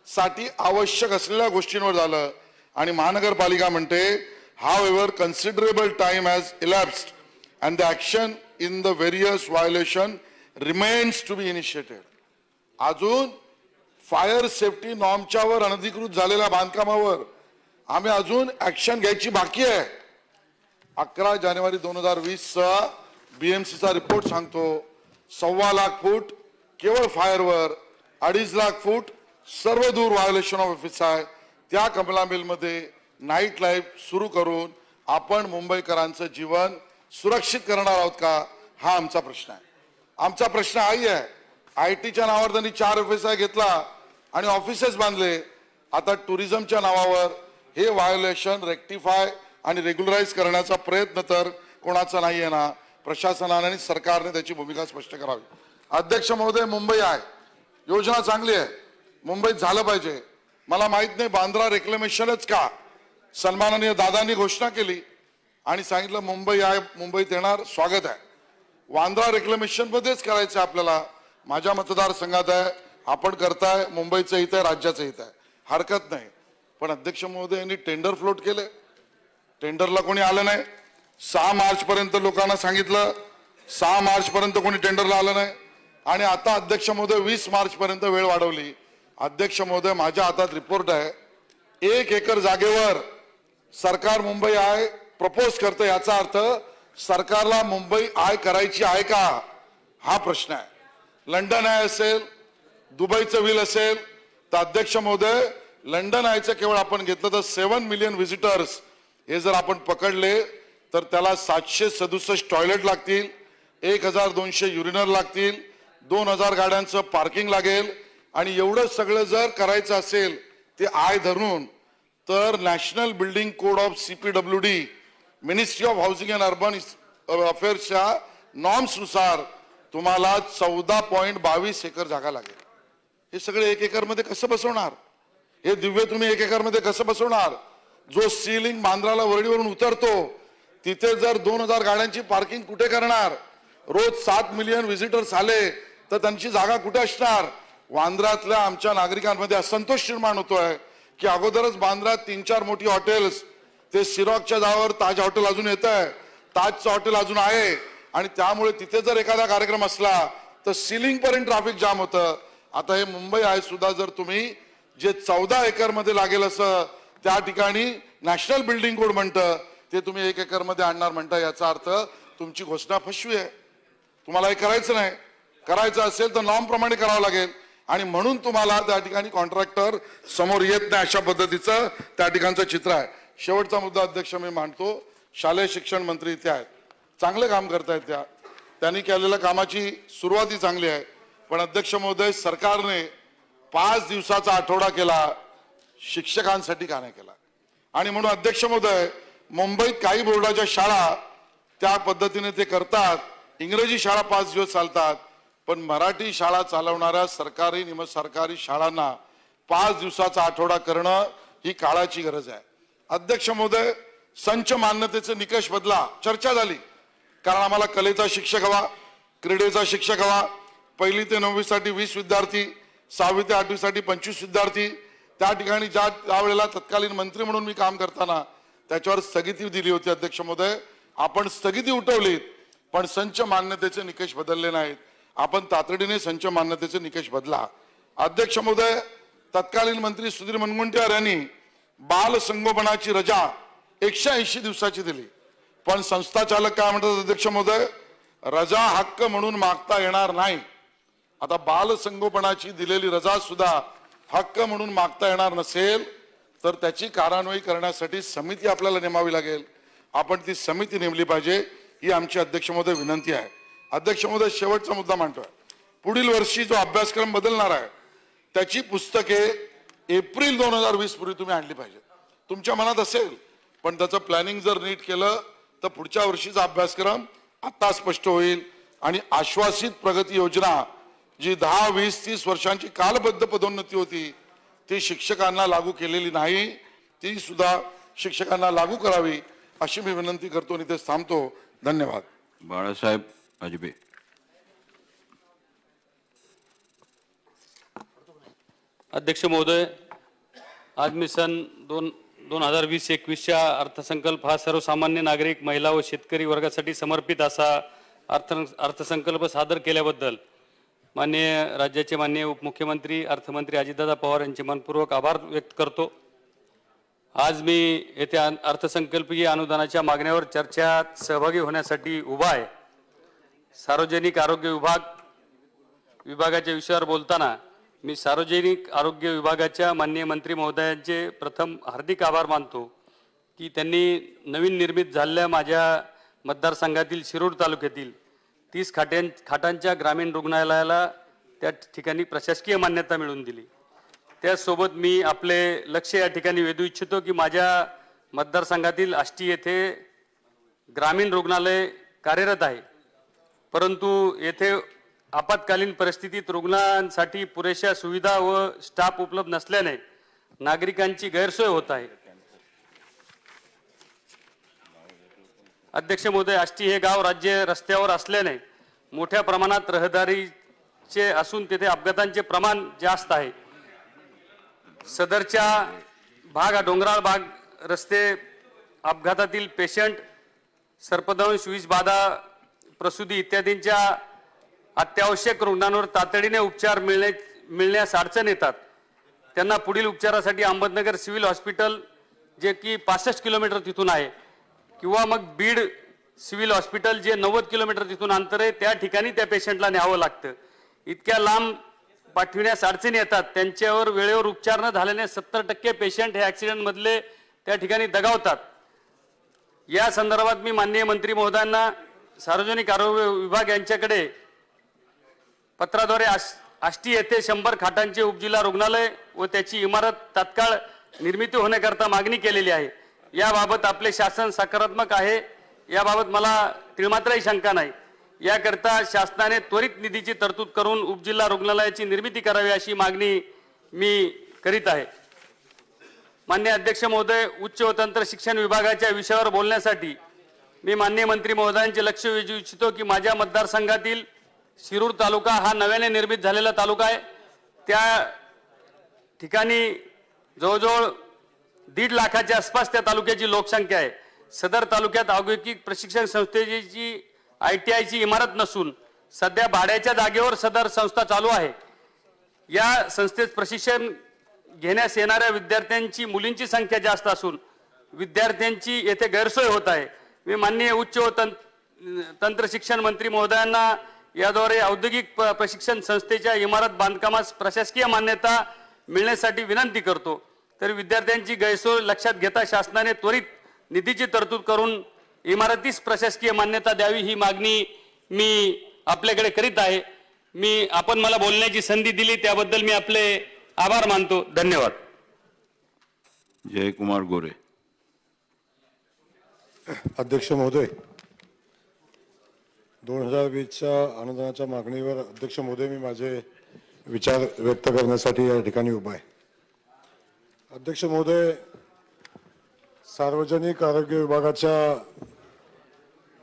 साठी आवश्यक असलेल्या गोष्टींवर झालं. आणि महानगरपालिका म्हणते, however considerable time has elapsed and the action in the various violation remains to be initiated. अजून फायर सेफ्टी नॉर्मच्या वर अनधिकृत झालेल्या बांधकामावर आम्ही अजून ऍक्शन घ्यायची बाकी आहे. 11 जानेवारी 2020चा BMCचा रिपोर्ट सांगतो 1.25 लाख फूट केवळ फायरवर, 2.5 लाख फूट सर्व दूर व्हायोलेशन ऑफ FSI. त्या कमला मिलमध्ये नाईट लाईफ सुरू करून आपण मुंबईकरांचं जीवन सुरक्षित करणार आहोत का, हा आमचा प्रश्न आहे. आमचा प्रश्न हाही आहे, IT च्या नावावर त्यांनी 4 FSI घेतला आणि ऑफिसेस बांधले. आता टुरिझमच्या नावावर हे व्हायोलेशन रेक्टिफाय आणि रेग्युलराइज करण्याचा प्रयत्न तर कोणाचा नाही आहे ना. प्रशासनाने आणि सरकारने त्याची भूमिका स्पष्ट करावी. अध्यक्ष महोदय, मुंबई आहे, योजना चांगली आहे, मुंबईत झालं पाहिजे. मला माहित नाही बांद्रा रेक्लेमेशनच का, सन्माननीय दादांनी घोषणा केली आणि सांगितलं मुंबई आहे, मुंबईत येणार, स्वागत आहे. बांद्रा रेक्लेमेशन मध्येच करायचं आपल्याला. माझ्या मतदारसंघात आहे, आपण करताय, मुंबईचं हित आहे, राज्याचं हित आहे, हरकत नाही. पण अध्यक्ष महोदय, यांनी टेंडर फ्लोट केले, टेंडरला कोणी आलं नाही. 6 मार्च पर्यंत लोकांना सांगितलं, 6 मार्च पर्यंत कोणी टेंडरला आलं नाही आणि आता अध्यक्ष महोदय 20 मार्च पर्यंत वेळ वाढवली. अध्यक्ष महोदय, माझ्या हातात रिपोर्ट आहे. 1 एकर जागेवर सरकार मुंबई आय प्रपोज करतं, याचा अर्थ सरकारला मुंबई आय करायची आहे का, हा प्रश्न आहे. लंडन आय असेल, दुबईचं व्हील असेल, तर अध्यक्ष महोदय लंडन आयचं केवळ आपण घेतलं तर 7 मिलियन व्हिजिटर्स हे जर आपण पकडले तर त्याला 767 टॉयलेट लागतील, 1200 युरिनर लागतील, 2000 गाड्यांचं पार्किंग लागेल. आणि एवढं सगळं जर करायचं असेल ते आय धरून, तर national building code of CPWD, ministry of housing and urban अफेअर्सच्या नॉर्म्स नुसार तुम्हाला 14.22 एकर जागा लागेल. हे सगळे 1 एकर मध्ये कसं बसवणार? हे दिव्य तुम्ही 1 एकर मध्ये कसं बसवणार? जो सिलिंग बांद्राला वरडीवरून उतरतो तिथे जर 2000 गाड्यांची पार्किंग कुठे करणार? रोज 7 मिलियन व्हिजिटर्स आले तर त्यांची जागा कुठे असणार? वांद्र्यातल्या आमच्या नागरिकांमध्ये असंतोष निर्माण होतोय की अगोदरच बांद्र्यात 3-4 मोठी हॉटेल्स, ते सिरॉकच्या जागावर ताज हॉटेल अजून येत आहे, ताजचं हॉटेल अजून आहे, आणि त्यामुळे तिथे जर एखादा कार्यक्रम असला तर सिलिंग पर्यंत ट्रॅफिक जाम होतं. आता हे मुंबई आहे सुद्धा जर तुम्ही जे 14 एकर मध्ये लागेल असं त्या ठिकाणी नॅशनल बिल्डिंग कोड म्हणतं, ते तुम्ही 1 एकर मध्ये आणणार म्हणता, याचा अर्थ तुमची घोषणा फसवी आहे. तुम्हाला हे करायचं नाही. करायचं असेल तर नॉर्म प्रमाणे करावं लागेल, आणि म्हणून तुम्हाला त्या ठिकाणी कॉन्ट्रॅक्टर समोर येत नाही, अशा पद्धतीचं त्या ठिकाणचं चित्र आहे. शेवटचा मुद्दा अध्यक्ष मी मांडतो. शालेय शिक्षण मंत्री इथे आहेत, चांगलं काम करतायत. त्यांनी केलेल्या कामाची सुरुवाती चांगली आहे, पण अध्यक्ष महोदय सरकारने 5 दिवसाचा आठवडा केला, शिक्षकांसाठी का नाही केला? आणि म्हणून अध्यक्ष महोदय, मुंबईत काही बोर्डाच्या शाळा त्या पद्धतीने ते करतात, इंग्रजी शाळा 5 दिवस चालतात, पण मराठी शाळा चालवणाऱ्या सरकारी निमसरकारी शाळांना 5 दिवसाचा आठवडा करणं ही काळाची गरज आहे. अध्यक्ष महोदय, संच मान्यतेचे निकष बदला, चर्चा झाली. कारण आम्हाला कलेचा शिक्षक हवा, क्रीडेचा शिक्षक हवा. 1ली ते 9वी साठी 20 विद्यार्थी, 6वी ते 8वी साठी 25 विद्यार्थी. त्या ठिकाणी ज्या वेळेला तत्कालीन मंत्री म्हणून मी काम करताना त्याच्यावर स्थगिती दिली होती. अध्यक्ष महोदय, आपण स्थगिती उठवलीत, पण संच मान्यतेचे निकष बदलले नाहीत. आपण तातडीने संच मान्यतेचे निकष बदला. अध्यक्ष महोदय, तत्कालीन मंत्री सुधीर मुनगंटीवार यांनी बाल संगोपनाची रजा 180 दिवसाची दिली, पण संस्था चालक काय म्हणतात अध्यक्ष महोदय? रजा हक्क म्हणून मागता येणार नाही. आता बाल संगोपनाची दिलेली रजा सुद्धा हक्क म्हणून मागता येणार नसेल तर त्याची कार्यवाही करण्यासाठी समिती आपल्याला नेमावी लागेल. आपण ती समिती नेमली पाहिजे, ही आमची अध्यक्ष महोदय विनंती आहे. अध्यक्ष महोदय, शेवटचा मुद्दा मांडतोय. पुढील वर्षी जो अभ्यासक्रम बदलणार आहे त्याची पुस्तके एप्रिल 2020 पूर्वी तुम्ही आणली पाहिजे. तुमच्या मनात असेल, पण त्याचं प्लॅनिंग जर नीट केलं तर पुढच्या वर्षीचा अभ्यासक्रम आता स्पष्ट होईल. आणि आश्वासित प्रगती योजना जी 10, 20, 30 वर्षांची कालबद्ध पदोन्नती होती ती शिक्षकांना लागू केलेली नाही, ती सुद्धा शिक्षकांना लागू करावी अशी मी विनंती करतो आणि इथेच थांबतो. धन्यवाद.
बाळासाहेब अजबे.
अध्यक्ष महोदय, आज मी सन 2020-21च्या अर्थसंकल्प हा सर्वसामान्य नागरिक, महिला व शेतकरी वर्गासाठी समर्पित असा अर्थसंकल्प सादर केल्याबद्दल माननीय राज्याचे माननीय उपमुख्यमंत्री अर्थमंत्री अजितदादा पवार यांचे मनपूर्वक आभार व्यक्त करतो. आज मी येथे अर्थसंकल्पीय अनुदानाच्या मागण्यावर चर्चेत सहभागी होण्यासाठी उभा आहे. सार्वजनिक आरोग्य विभागाच्या विषयावर बोलताना मी सार्वजनिक आरोग्य विभागाच्या माननीय मंत्री महोदयांचे प्रथम हार्दिक आभार मानतो की त्यांनी नवीन निर्मित झालेल्या माझ्या मतदारसंघातील शिरूर तालुक्यातील 30 खाटांच्या ग्रामीण रुग्णालयाला त्या ठिकाणी प्रशासकीय मान्यता मिळवून दिली. त्याचसोबत मी आपले लक्ष या ठिकाणी वेधू इच्छितो की माझ्या मतदारसंघातील आष्टी येथे ग्रामीण रुग्णालय कार्यरत आहे, परंतु येथे आपत्कालीन परिस्थितीत रुग्णांसाठी पुरेशा सुविधा व स्टाफ उपलब्ध नसल्याने नागरिकांची गैरसोय होत आहे. अध्यक्ष महोदय, आष्टी हे गाव राज्य रस्त्यावर असल्याने मोठ्या प्रमाणात रहदारीचे असून तेथे अपघातांचे प्रमाण जास्त आहे. सदरच्या भाग हा डोंगराळ भाग, रस्ते अपघातातील पेशंट, सर्पदंश, विषबाधा, प्रसूती इत्यादींच्या अत्यावश्यक रुग्णांवर तातडीने उपचार मिळण्यास अडचण येतात त्यांना पुढील उपचारासाठी अहमदनगर सिव्हिल हॉस्पिटल जे की 65 किलोमीटर तिथून आहे किंवा मग बीड सिव्हिल हॉस्पिटल जे 90 किलोमीटर तिथून अंतर आहे त्या ठिकाणी त्या पेशंटला न्यावं लागतं. इतक्या लांब पाठविण्यास अडचणी येतात. त्यांच्यावर वेळेवर उपचार न झाल्याने 70% पेशंट हे ऍक्सिडेंट मधले त्या ठिकाणी दगावतात. या संदर्भात मी माननीय मंत्री महोदयांना सार्वजनिक आरोग्य विभाग यांच्याकडे पत्राद्वारे आष्टी येथे 100 खाटांचे उपजिल्हा रुग्णालय व त्याची इमारत तात्काळ निर्मिती होण्याकरता मागणी केलेली आहे. याबाबत आपले शासन सकारात्मक आहे याबाबत मला तिळमात्रही शंका नाही. याकरता शासनाने त्वरित निधीची तरतूद करून उपजिल्हा रुग्णालयाची निर्मिती करावी अशी मागणी मी करीत आहे. माननीय अध्यक्ष महोदय, उच्च व तंत्र शिक्षण विभागाच्या विषयावर बोलण्यासाठी मी माननीय मंत्री महोदयांचे लक्ष वेधू इच्छितो की माझ्या मतदारसंघातील शिरूर तालुका हा नव्याने निर्मित झालेला तालुका आहे. त्या ठिकाणी जवळजवळ 1.5 लाखाच्या आसपास त्या तालुक्याची लोकसंख्या आहे. सदर तालुक्यात औद्योगिक प्रशिक्षण संस्थेची ITI ची इमारत नसून सध्या भाड्याच्या जागेवर सदर संस्था चालू आहे. या संस्थेत प्रशिक्षण घेण्यास येणाऱ्या विद्यार्थ्यांची मुलींची संख्या जास्त असून विद्यार्थ्यांची येथे गैरसोय होत आहे. मी माननीय उच्च व तंत्र शिक्षण मंत्री महोदयांना याद्वारे औद्योगिक प्रशिक्षण संस्थेच्या इमारत बांधकामास प्रशासकीय मान्यता मिळण्यासाठी विनंती करतो. तर विद्यार्थ्यांची गैरसोय लक्षात घेता शासनाने त्वरित निधीची तरतूद करून इमारतीस प्रशासकीय मान्यता द्यावी ही मागणी मी आपल्याकडे करीत आहे. आपण मला बोलण्याची संधी दिली त्याबद्दल मी आपले आभार मानतो. धन्यवाद.
जयकुमार गोरे.
अध्यक्ष महोदय, 2020च्या अनुदानाच्या मागणीवर अध्यक्ष महोदय मी माझे विचार व्यक्त करण्यासाठी या ठिकाणी उभा आहे. अध्यक्ष महोदय, सार्वजनिक आरोग्य विभागाच्या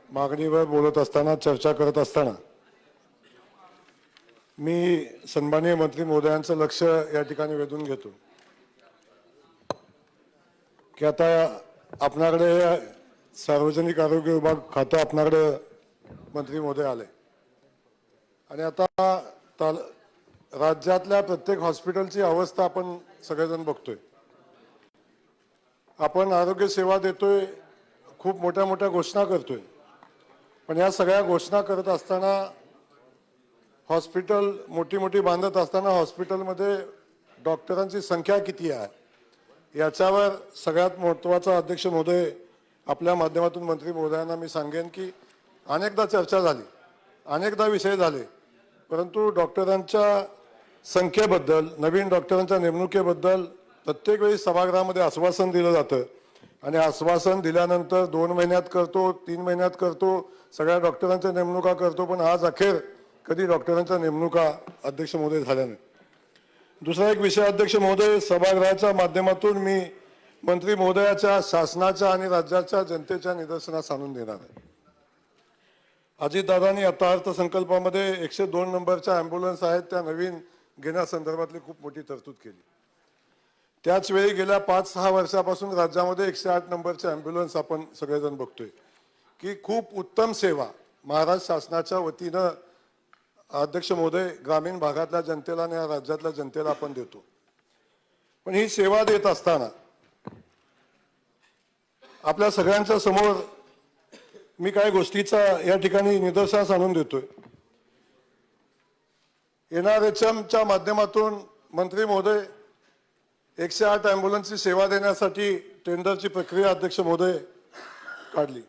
मागणीवर बोलत असताना चर्चा करत असताना मी सन्माननीय मंत्री महोदयांचं लक्ष या ठिकाणी वेधून घेतो की आता आपणाकडे सार्वजनिक आरोग्य विभाग खातं आपणाकडे मंत्री महोदय आले आणि आता राज्यातल्या प्रत्येक हॉस्पिटलची अवस्था आपण सगळेजण बघतोय. आपण आरोग्य सेवा देतोय, खूप मोठ्या मोठ्या घोषणा करतोय, पण या सगळ्या घोषणा करत असताना हॉस्पिटल मोठी मोठी बांधत असताना हॉस्पिटलमध्ये डॉक्टरांची संख्या किती आहे याच्यावर सगळ्यात महत्त्वाचा अध्यक्ष महोदय आपल्या माध्यमातून मंत्री महोदयांना मी सांगेन की अनेकदा चर्चा झाली, अनेकदा विषय झाले, परंतु डॉक्टरांच्या संख्येबद्दल, नवीन डॉक्टरांच्या नेमणुकीबद्दल प्रत्येक वेळी सभागृहामध्ये आश्वासन दिलं जातं आणि आश्वासन दिल्यानंतर 2 महिन्यात करतो, 3 महिन्यात करतो, सगळ्या डॉक्टरांच्या नेमणुका करतो, पण आज अखेर कधी डॉक्टरांच्या नेमणुका अध्यक्ष महोदय झाल्या नाही. दुसरा एक विषय अध्यक्ष महोदय, सभागृहाच्या माध्यमातून मी मंत्री महोदयाच्या शासनाच्या आणि राज्याच्या जनतेच्या निदर्शनास आणून देणार आहे. अजितदादांनी आता अर्थसंकल्पामध्ये 102 नंबरच्या ॲम्ब्युलन्स आहेत त्या नवीन घेण्यासंदर्भातली खूप मोठी तरतूद केली. त्याच वेळी गेल्या 5-6 वर्षापासून राज्यामध्ये 108 नंबरचे ॲम्ब्युलन्स आपण सगळेजण बघतोय की खूप उत्तम सेवा महाराष्ट्र शासनाच्या वतीनं अध्यक्ष महोदय ग्रामीण भागातल्या जनतेला आणि राज्यातल्या जनतेला आपण देतो. पण ही सेवा देत असताना आपल्या सगळ्यांच्या समोर मी काही गोष्टीचा या ठिकाणी निदर्शनास आणून देतोय. NRHMच्या माध्यमातून मंत्री महोदय 108 ॲम्ब्युलन्सची सेवा देण्यासाठी टेंडरची प्रक्रिया अध्यक्ष महोदय काढली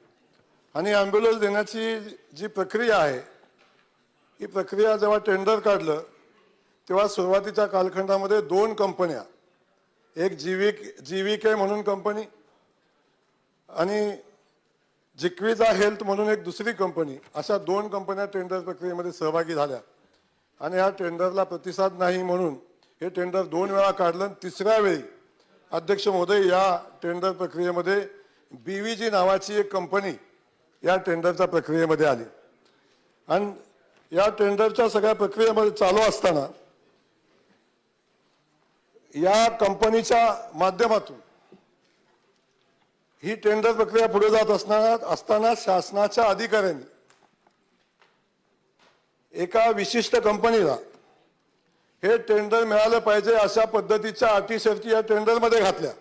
आणि ॲम्ब्युलन्स देण्याची जी प्रक्रिया आहे ही प्रक्रिया जेव्हा टेंडर काढलं तेव्हा सुरुवातीच्या कालखंडामध्ये 2 कंपन्या, एक जीविके म्हणून कंपनी आणि जिक्विजा हेल्थ म्हणून एक दुसरी कंपनी, अशा 2 कंपन्या टेंडर प्रक्रियेमध्ये सहभागी झाल्या आणि या टेंडरला प्रतिसाद नाही म्हणून हे टेंडर 2 वेळा काढलं. तिसऱ्या वेळी अध्यक्ष महोदय या टेंडर प्रक्रियेमध्ये BVG नावाची एक कंपनी या टेंडरच्या प्रक्रियेमध्ये आली आणि या टेंडरच्या सगळ्या प्रक्रियेमध्ये चालू असताना या कंपनीच्या माध्यमातून ही टेंडर प्रक्रिया पुढे जात असताना शासनाच्या अधिकाऱ्यांनी एका विशिष्ट कंपनीला हे टेंडर मिळालं पाहिजे अशा पद्धतीच्या अटी शर्ती या टेंडरमध्ये घातल्या.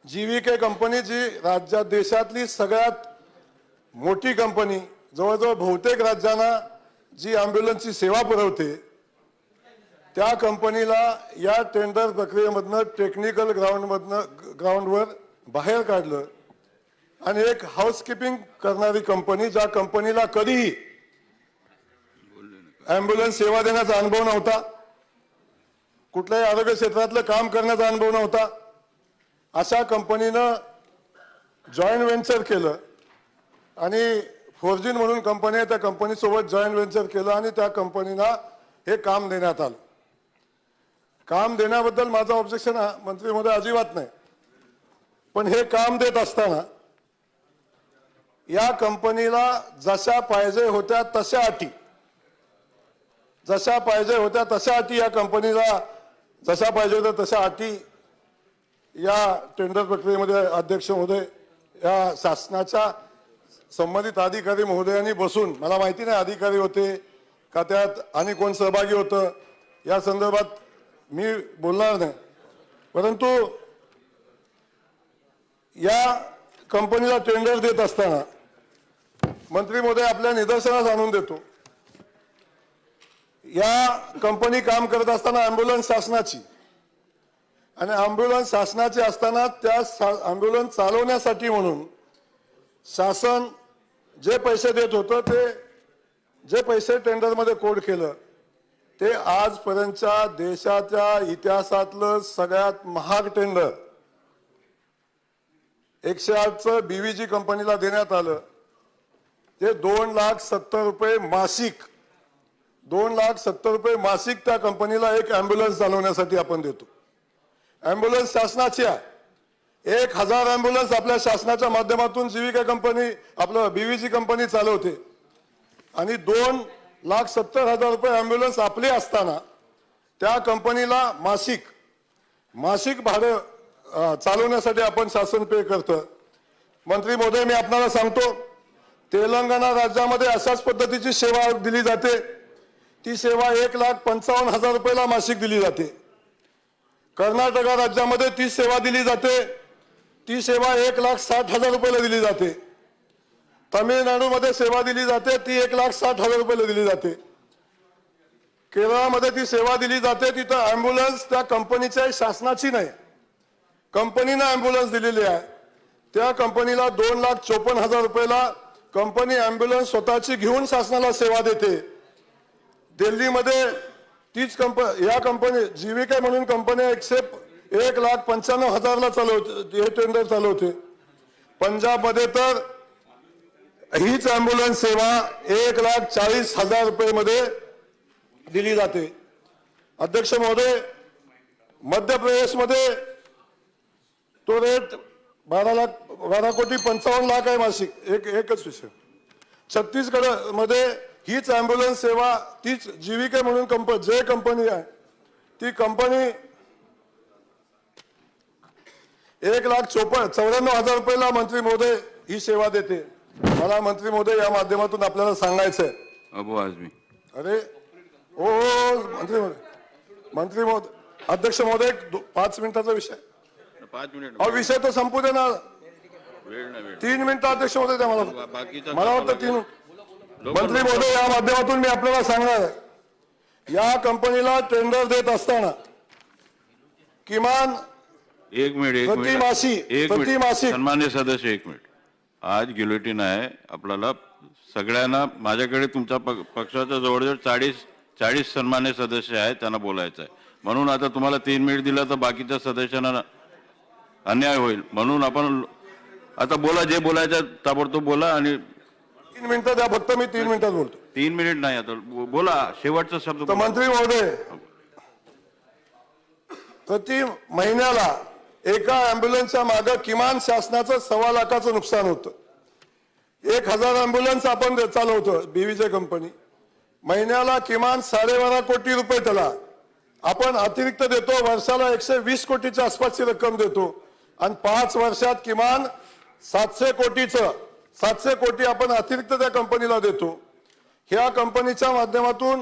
जीव्हीके कंपनी जी राज्यात देशातली सगळ्यात मोठी कंपनी, जवळजवळ बहुतेक राज्यांना जी ॲम्ब्युलन्सची सेवा पुरवते, त्या कंपनीला या टेंडर प्रक्रियेमधनं टेक्निकल ग्राउंडवर बाहेर काढलं आणि एक हाऊसकीपिंग करणारी कंपनी, ज्या कंपनीला कधीही ॲम्ब्युलन्स सेवा देण्याचा अनुभव नव्हता, कुठल्याही आरोग्य क्षेत्रातलं काम करण्याचा अनुभव नव्हता, अशा कंपनीनं जॉईंट व्हेंचर केलं आणि फोर्जिन म्हणून कंपनी आहे, त्या कंपनीसोबत जॉईंट व्हेंचर केलं आणि त्या कंपनीला हे काम देण्यात आलं. काम देण्याबद्दल माझं ऑब्जेक्शन मंत्री महोदय अजिबात नाही, पण हे काम देत असताना या कंपनीला जशा पाहिजे होत्या तशा अटी या कंपनीला जशा पाहिजे होत्या तशा अटी या टेंडर प्रक्रियेमध्ये अध्यक्ष महोदय या शासनाच्या संबंधित अधिकारी महोदयांनी बसून, मला माहिती नाही अधिकारी होते का त्यात आणि कोण सहभागी होतं या संदर्भात मी बोलणार नाही, परंतु या कंपनीला टेंडर देत असताना मंत्री महोदय आपल्या निदर्शनास आणून देतो, या कंपनी काम करत असताना ॲम्ब्युलन्स शासनाची आणि ॲम्ब्युलन्स शासनाची असताना त्या ॲम्ब्युलन्स चालवण्यासाठी म्हणून शासन जे पैसे देत होतं, ते जे पैसे टेंडरमध्ये कोड केलं ते आजपर्यंतच्या देशाच्या इतिहासातलं सगळ्यात महाग टेंडर 108चं BVG कंपनीला देण्यात आलं. ते 2,70,000 रुपये मासिक, 2,70,000 रुपये मासिक त्या कंपनीला एक ॲम्ब्युलन्स चालवण्यासाठी आपण देतो. ॲम्ब्युलन्स शासनाची आहे. 1,000 ॲम्ब्युलन्स आपल्या शासनाच्या माध्यमातून जीव्हीके कंपनी, आपलं BVG कंपनी चालवते आणि 2,70,000 रुपये ॲम्ब्युलन्स आपले असताना त्या कंपनीला मासिक भाडं चालवण्यासाठी आपण शासन पे करतं. मंत्री महोदय, मी आपल्याला सांगतो, तेलंगणा राज्यामध्ये अशाच पद्धतीची सेवा दिली जाते. ती सेवा 1,55,000 रुपयाला मासिक दिली जाते. कर्नाटक राज्यामध्ये ती सेवा दिली जाते, ती सेवा 1,60,000 रुपयाला दिली जाते. तामिळनाडूमध्ये सेवा दिली जाते, ती 1,60,000 रुपयाला दिली जाते. केरळमध्ये ती सेवा दिली जाते, तिथं ॲम्ब्युलन्स त्या कंपनीच्या शासनाची नाही, कंपनीनं ॲम्ब्युलन्स दिलेली आहे. त्या कंपनीला 2,54,000 रुपयाला कंपनी ॲम्ब्युलन्स स्वतःची घेऊन शासनाला सेवा देते. दिल्लीमध्ये तीच या कंपनी जीव्हीके म्हणून कंपनी 1,95,000ला चालवते, हे टेंडर चालवते. पंजाबमध्ये तर हीच ॲम्ब्युलन्स सेवा 1,40,000 रुपये दिली जाते. अध्यक्ष महोदय, मध्य प्रदेशमध्ये तो रेट 12,55,00,000 आहे मासिक, एकच विषय. छत्तीसगड मध्ये हीच ॲम्ब्युलन्स सेवा, तीच जीव्हीके म्हणून जे कंपनी आहे, ती कंपनी 1,94,000 रुपयाला मंत्री महोदय ही सेवा देते. मला मंत्री महोदय या माध्यमातून आपल्याला सांगायचंय,
अबू आझमी.
अरे हो मंत्री महोदय, अध्यक्ष महोदय, 5 मिनिटाचा विषय,
5 मिनिट
अहो विषय तर संपू दे ना.
वेळ ना वेळ
3 मिनिटं अध्यक्ष महोदय द्या मला वाटतं 3. मंत्री महोदय, या माध्यमातून मी आपल्याला सांगणार आहे, या कंपनीला टेंडर देत असताना किमान
एक मिनिट
प्रतिमासिक
सन्मान्य सदस्य, 1 मिनिट. आज गिलोटिन आहे आपल्याला सगळ्यांना. माझ्याकडे तुमच्या पक्षाचा जवळजवळ 40 सन्मान्य सदस्य आहेत, त्यांना बोलायचं आहे. म्हणून आता तुम्हाला 3 मिनिट दिला तर बाकीच्या सदस्यांना अन्याय होईल. म्हणून आपण आता बोला, जे बोलायचं ताबडतोब बोला. आणि
3 मिनिटं द्या फक्त, मी 3 मिनिटात बोलतो.
3 मिनिट नाही, आता बोला, शेवटचा शब्द
तर मंत्री महोदय, प्रति महिन्याला एका ॲम्ब्युलन्सच्या मागे किमान शासनाचं 1.25 लाखाचं नुकसान होतं. 1,000 ॲम्ब्युलन्स आपण चालवतो BVG कंपनी, महिन्याला किमान 12.5 कोटी रुपये त्याला आपण अतिरिक्त देतो. वर्षाला 120 कोटीच्या आसपासची रक्कम देतो आणि 5 वर्षात किमान 700 कोटी आपण अतिरिक्त त्या कंपनीला देतो. ह्या कंपनीच्या माध्यमातून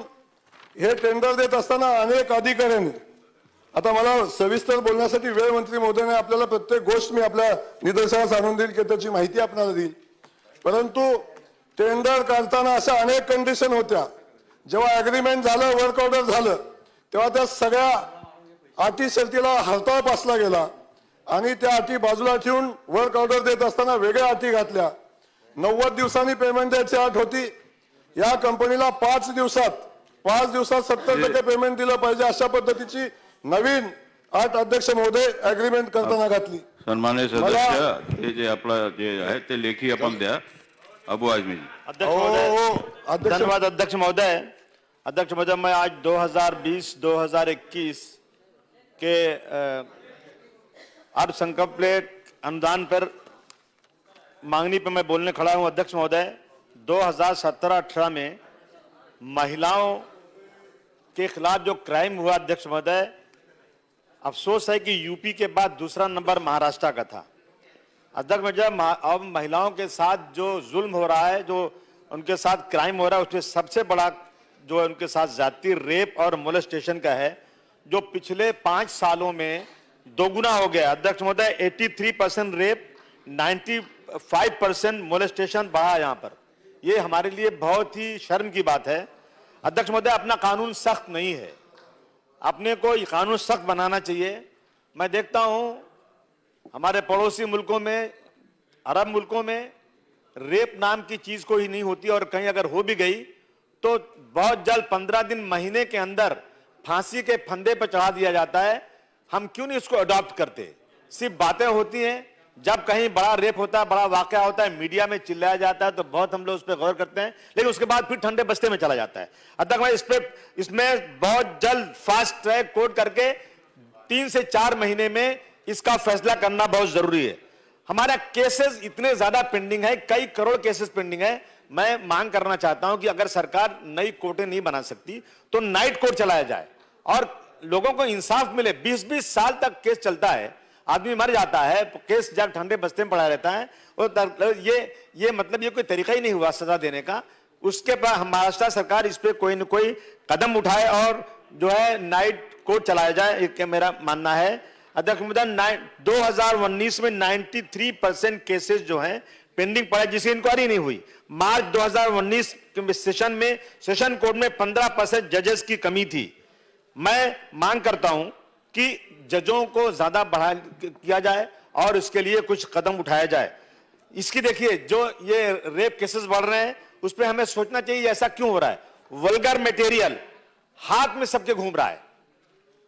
हे टेंडर देत असताना अनेक अधिकाऱ्यांनी, आता मला सविस्तर बोलण्यासाठी वेळ मंत्री महोदयाने आपल्याला प्रत्येक गोष्ट मी आपल्या निदर्शनास आणून देईल की त्याची माहिती आपल्याला देईल, परंतु टेंडर काढताना अशा अनेक कंडिशन होत्या. जेव्हा अग्रीमेंट झालं, वर्क ऑर्डर झालं, तेव्हा त्या सगळ्या अटी शर्तीला हरताळ पासला गेला आणि त्या अटी बाजूला ठेवून वर्क ऑर्डर देत असताना वेगळ्या अटी घातल्या. 90 दिवसांनी पेमेंट द्यायची अट होती. या कंपनीला 5 दिवसात 70% पेमेंट दिलं पाहिजे अशा पद्धतीची नवीन अट अध्यक्ष महोदय अग्रीमेंट करताना घातली.
सन्मान्य सदस्य हे जे आपलं जे आहे ते लेखी आपण द्या. अबू आजमी जी.
धन्यवाद अध्यक्ष महोदय. अध्यक्ष महोदय, मैं आज 2020-2021 के अल्पसंख्यक अनुदान पर मांगनी पर मैं बोलने खड़ा हूं. अध्यक्ष महोदय, 2017-18 में महिलाओं के खिलाफ जो क्राइम हुआ, अध्यक्ष महोदय, अफसोस है कि यूपी के बाद दूसरा नंबर महाराष्ट्र का था. अध्यक्ष महोदय, अब महिलाओं के साथ जो जुल्म हो रहा है, जो उनके साथ क्राइम हो रहा है, उसमें सबसे बड़ा जो उनके साथ ज्यादती, रेप और मोलेस्टेशन का है, जो पिछले 5 सालों में दोगुना हो गया. अध्यक्ष महोदय, 83% रेप, 95% मोलेस्टेशन बढ़ा यहाँ पर. ये हमारे लिए बहुत ही शर्म की बात है. अध्यक्ष महोदय, अपना कानून सख्त नहीं है, अपने को ये कानून सख्त बनाना चाहिए. मैं देखता हूं हमारे पड़ोसी मुल्कों में, अरब मुल्कों में रेप नाम की चीज कोई नहीं होती, और कहीं अगर हो भी गई तो बहुत जल्द 15 दिन, महीने के अंदर फांसी के फंदे पर चढ़ा दिया जाता है. हम क्यों नहीं इसको अडॉप्ट करते? सिर्फ बातें होती हैं. जब कहीं बड़ा रेप होता है, बड़ा वाकया होता है, मीडिया में चिल्लाया जाता है तो बहुत हम लोग उस पर गौर करते हैं, लेकिन उसके बाद फिर ठंडे बस्ते में चला जाता है. अध्यक्ष भाई, इसमें बहुत जल्द फास्ट ट्रैक कोर्ट करके 3 से 4 महीने में इसका फैसला करना बहुत जरूरी है. हमारा केसेस इतने ज्यादा पेंडिंग है, कई करोड़ केसेस पेंडिंग है. मैं मांग करना चाहता हूं कि अगर सरकार नई कोर्टें नहीं बना सकती तो नाइट कोर्ट चलाया जाए और लोगों को इंसाफ मिले. 20-20 साल तक केस चलता है, आदमी मर जाता है, केस जब ठंडे बस्ते में पड़ा रहता है. और ये मतलब ये कोई तरीका ही नहीं हुआ सजा देने का. उसके बाद महाराष्ट्र सरकार इस पे कोई न कोई कदम उठाए और जो है नाइट कोर्ट चलाया जाए, ये मेरा मानना है. अध्यक्ष महोदय, 2019 में 93% केसेस जो हैं पेंडिंग पड़े, जिसकी इंक्वायरी नहीं हुई. मार्च 2019 के सेशन में सेशन कोर्ट में 15% जजेस की कमी थी. मैं मांग करता हूं कि जजों को ज्यादा बढ़ा किया जाए और इसके लिए कुछ कदम उठाया जाए. इसकी देखिए, जो ये रेप केसेस बढ़ रहे हैं उस पर हमें सोचना चाहिए ऐसा क्यों हो रहा है. वल्गर मटेरियल हाथ में सबके घूम रहा है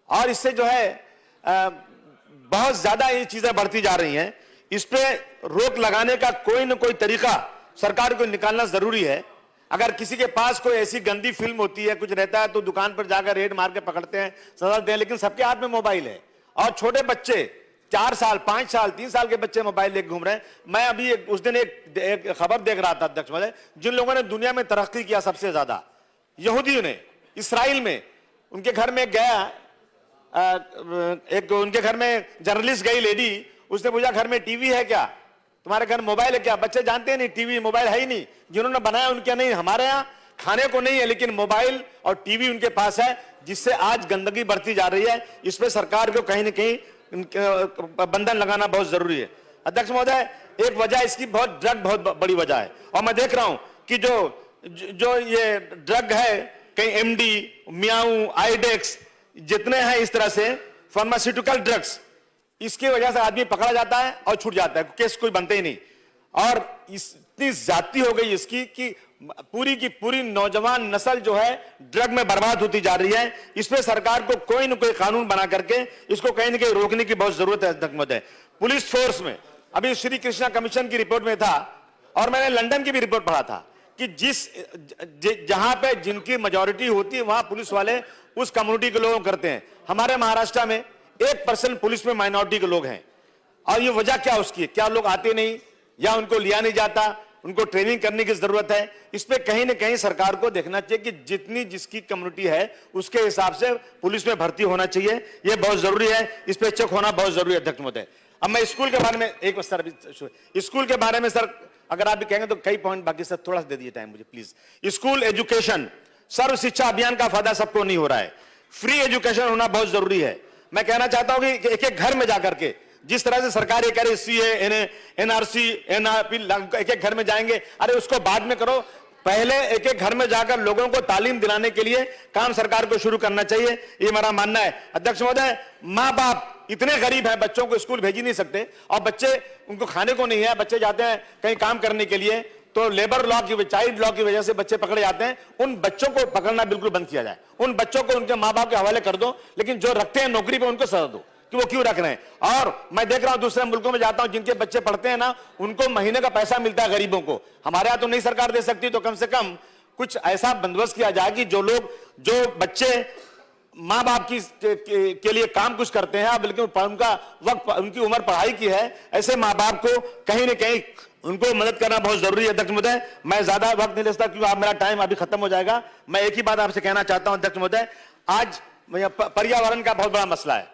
और इससे जो है बहुत ज्यादा ये चीजें बढ़ती जा रही हैं. इस पे रोक लगाने का कोई न कोई तरीका सरकार को निकालना जरूरी है. अगर किसी के पास कोई ऐसी गंदी फिल्म होती है, कुछ रहता है, तो दुकान पर जाकर रेड मार के पकड़ते हैं, सजा देते हैं, लेकिन सबके हाथ में मोबाइल है और छोटे बच्चे 4 साल, 5 साल, 3 साल के बच्चे मोबाइल लेकर घूम रहे हैं. मैं अभी उस दिन एक खबर देख रहा था अध्यक्ष महोदय, जिन लोगों ने दुनिया में तरक्की किया सबसे ज्यादा, यहूदियों ने, इसराइल में, उनके घर में गया, एक उनके घर में जर्नलिस्ट गई लेडी, उसने पूछा घर में टीवी है क्या, तुम्हारे घर मोबाइल है क्या? बच्चे जानते हैं नहीं, टीवी मोबाइल है ही नहीं. जिन्होंने बनाया उनके नहीं, हमारे यहाँ खाने को नहीं है लेकिन मोबाइल और टीवी उनके पास है, जिससे आज गंदगी बढ़ती जा रही है. इस पे सरकार को कहीं न कहीं बंधन लगाना बहुत जरूरी है. अध्यक्ष महोदय, एक वजह इसकी ड्रग बहुत बड़ी वजह है और मैं देख रहा हूं कि जो ये ड्रग है, कहीं एमडी, मियाऊ, आइडेक्स जितने हैं, इस तरह से फार्मास्यूटिकल ड्रग्स, इसकी वजह से आदमी पकड़ा जाता है और छूट जाता है, केस कोई बनते ही नहीं. और इतनी जाती हो गई इसकी कि पूरी की पूरी नौजवान नस्ल जो है ड्रग में बर्बाद होती जा रही है. इस पे सरकार को कोई न कोई कानून बना करके इसको कहीं न कहीं रोकने की बहुत जरूरत है. अध्यक्ष महोदय, पुलिस फोर्स में अभी श्री कृष्णा कमीशन की रिपोर्ट में था और मैंने लंदन की भी रिपोर्ट पढ़ा था कि जहां पे जिनकी मेजॉरिटी होती है वहां पुलिस वाले उस कम्युनिटी के लोग करते हैं. हमारे महाराष्ट्र में 1% पुलिस में माइनॉरिटी के लोग हैं और ये वजह क्या उसकी है? क्या लोग आते नहीं या उनको लिया नहीं जाता? उनको ट्रेनिंग करने की जरूरत है. इस पे कहीं ना कहीं सरकार को देखना चाहिए कि जितनी जिसकी कम्युनिटी है उसके हिसाब से पुलिस में भर्ती होना चाहिए. ये बहुत जरूरी है, इस पे चेक होना बहुत जरूरी है. अध्यक्ष महोदय, अब मैं स्कूल के बारे में स्कूल के बारे में सर अगर आप भी कहेंगे तो कई पॉइंट बाकी सर थोड़ा सा दे दीजिए टाइम मुझे प्लीज। स्कूल एजुकेशन, सर्व शिक्षा अभियान का फायदा सबको नहीं हो रहा है, फ्री एजुकेशन होना बहुत जरूरी है। मैं कहना चाहता हूं कि एक एक घर में जाकर के जिस तरह से सरकार ये कह रही सीए एनआरसी एनआरपी एक एक घर में जाएंगे, अरे उसको बाद में करो, पहले एक एक घर में जाकर लोगों को तालीम दिलाने के लिए काम सरकार को शुरू करना चाहिए, ये मेरा मानना है। अध्यक्ष महोदय, माँ बाप इतने गरीब हैं, बच्चों को स्कूल भेज ही नहीं सकते और बच्चे उनको खाने को नहीं है, बच्चे जाते हैं कहीं काम करने के लिए तो लेबर लॉ की चाइल्ड लॉ की वजह से बच्चे पकड़े जाते हैं। उन बच्चों को पकड़ना बिल्कुल बंद किया जाए, उन बच्चों को उनके माँ बाप के हवाले कर दो, लेकिन जो रखते हैं नौकरी पे उनको सजा दो कि वो क्यों रख रहे हैं। और मैं देख रहा हूं दूसरे मुल्कों में जाता हूं, जिनके बच्चे पढ़ते हैं ना, उनको महीने का पैसा मिलता है गरीबों को। हमारे यहां तो नहीं सरकार दे सकती, तो कम से कम कुछ ऐसा बंदोबस्त किया जाए कि जो बच्चे माँ बाप के लिए काम कुछ करते हैं, बल्कि उनका वक्त, उनकी उम्र पढ़ाई की है, ऐसे माँ बाप को कहीं ना कहीं उनको मदद करना बहुत जरूरी है। अध्यक्ष महोदय, मैं ज्यादा वक्त नहीं लेता क्योंकि मेरा टाइम अभी खत्म हो जाएगा। मैं एक ही बात आपसे कहना चाहता हूं अध्यक्ष महोदय, आज पर्यावरण का बहुत बड़ा मसला है,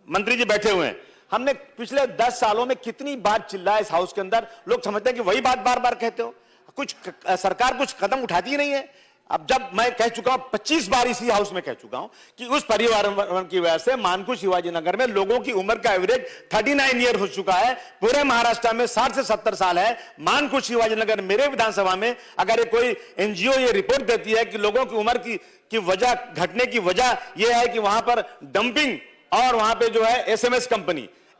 मंत्री जी बैठे हुए हैं, हमने पिछले 10 सालों में कितनी बार चिल्लाया इस हाउस के अंदर, लोग समझते हैं कि वही बात बार बार कहते हो, कुछ सरकार कुछ कदम उठाती ही नहीं है। अब जब मैं कह चुका हूं 25 बार इसी हाउस में कह चुका हूं कि उस पर्यावरण की वजह से मानकुश शिवाजी नगर में लोगों की उम्र का एवरेज 39 ईयर हो चुका है, पूरे महाराष्ट्र में 60 से 70 साल है। मानकुश शिवाजी नगर मेरे विधानसभा में अगर कोई एनजीओ ये रिपोर्ट देती है कि लोगों की उम्र की वजह घटने की वजह यह है कि वहां पर डंपिंग और वहां पे जो है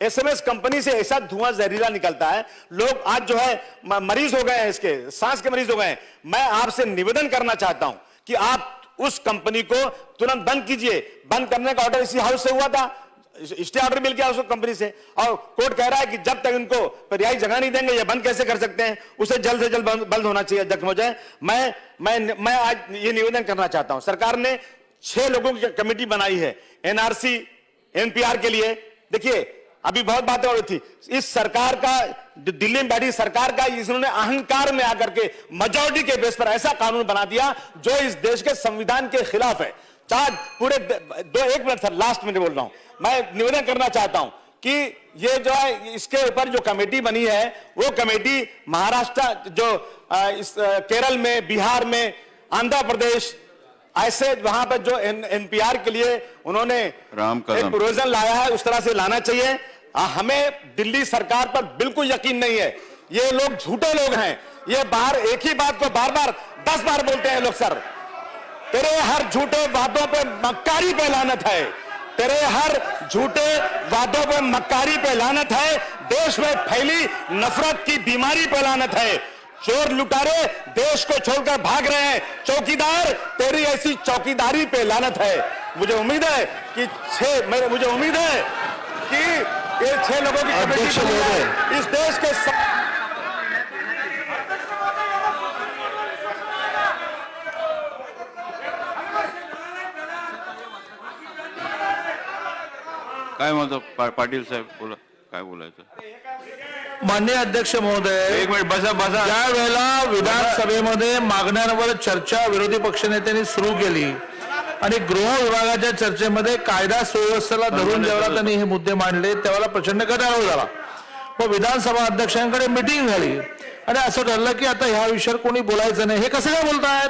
एसएमएस कंपनी से ऐसा धुआं जहरीला निकलता है, लोग आज जो है मरीज हो गए हैं, इसके सांस के मरीज हो गए हैं। मैं आपसे निवेदन करना चाहता हूं कि आप उस कंपनी को तुरंत बंद कीजिए। बंद करने का ऑर्डर इसी हाउस से हुआ था, स्टे ऑर्डर मिल गया उस कंपनी से, और कोर्ट कह रहा है कि जब तक इनको पर्यायी जगह नहीं देंगे ये बंद कैसे कर सकते हैं, उसे जल्द से जल्द बंद होना चाहिए। अध्यक्ष महोदय, मैं आज ये निवेदन करना चाहता हूं, सरकार ने 6 लोगों की कमेटी बनाई है एनआरसी एनपीआर के लिए। देखिए अभी बहुत बातें हो रही थी, इस सरकार का दिल्ली में बैठी सरकार का इन्होंने अहंकार में आकर के मेजॉरिटी के बेस पर ऐसा कानून बना दिया जो इस देश के संविधान के खिलाफ है। चार पूरे 1 मिनट सर, लास्ट मिनट बोल रहा हूं, मैं निवेदन करना चाहता हूं कि ये जो है इसके ऊपर जो कमेटी बनी है वो कमेटी महाराष्ट्र जो केरल में, बिहार में, आंध्र प्रदेश, ऐसे वहां पर जो एनपीआर के लिए उन्होंने एक प्रोविजन लाया है उस तरह से लाना चाहिए। हमें दिल्ली सरकार पर बिल्कुल यकीन नहीं है, ये लोग झूठे लोग हैं, ये बाहर एक ही बात को बार बार 10 बार बोलते हैं लोग। सर तेरे हर झूठे वादों पे मक्कारी पे लानत है, तेरे हर झूठे वादों पे मक्कारी पे लानत है, देश में फैली नफरत की बीमारी पे लानत है। चोर लुटारे देश को छोड़कर भाग रहे हैं, चौकीदार तेरी ऐसी चौकीदारी पे लानत है। मुझे उम्मीद है कि मुझे उम्मीद है कि ये 6 लोगों की कमेटी इस देश के
काय म्हणतो पाटील साहेब, बोला काय बोलायचं।
माननीय अध्यक्ष महोदय,
1 मिनिट बसा बसा।
ज्या वेळेला विधानसभेमध्ये मागण्यांवर चर्चा विरोधी पक्षनेत्यांनी सुरू केली आणि गृह विभागाच्या चर्चेमध्ये कायदा सुव्यवस्थेला धरून जेव्हा त्यांनी हे मुद्दे मांडले त्यावेळेला प्रचंड गदारोळ झाला। मग विधानसभा अध्यक्षांकडे मीटिंग झाली आणि असं ठरलं की आता ह्या विषयावर कोणी बोलायचं नाही। हे कसं काय बोलतायत,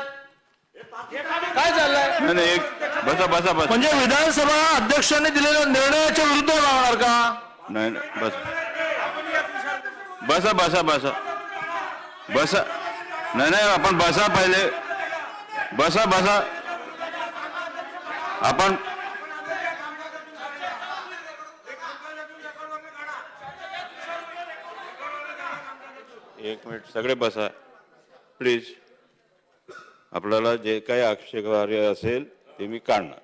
काय चाललंय?
नाही बसा बसा बसा।
म्हणजे विधानसभा अध्यक्षांनी दिलेल्या निर्णयाच्या विरुद्ध लावणार का?
नाही बस बसा बसा बसा बसा। नाही आपण बसा, पहिले बसा बसा आपण। एक मिनिट सगळे बसा प्लीज। आपल्याला जे काही आक्षेपार्ह असेल ते मी काढणार,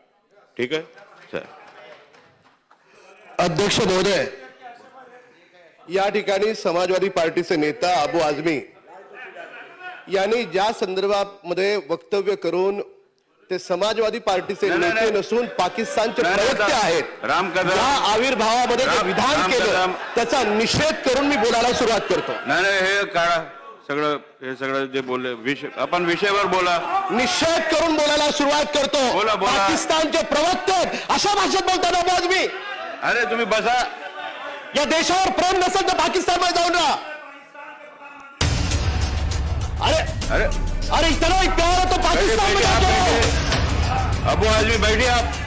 ठीक आहे सर।
अध्यक्ष महोदय, या ठिकाणी समाजवादी पार्टीचे नेता अबू आझमी यांनी ज्या संदर्भामध्ये वक्तव्य करून ते समाजवादी पार्टीचे नेते नसून पाकिस्तानचे प्रवक्ते आहेत या आविर्भावामध्ये जे विधान केलं त्याचा निषेध करून मी बोलायला सुरुवात करतो।
नाही हे काढा सगळं, हे सगळं जे बोलले विषय, आपण विषयावर बोला।
निषेध करून बोलायला सुरुवात करतो।
बोला बोला।
पाकिस्तानचे प्रवक्ते अशा भाषेत बोलतात अबू आझमी।
अरे तुम्ही बसा।
या देशावर प्रेम नसेल तर पाकिस्तानमध्ये जाऊन राहा।
अरे
अरे इतना ही प्यार है तो पाकिस्तान में जाके रहो।
अबू आजमी बैठिए आप।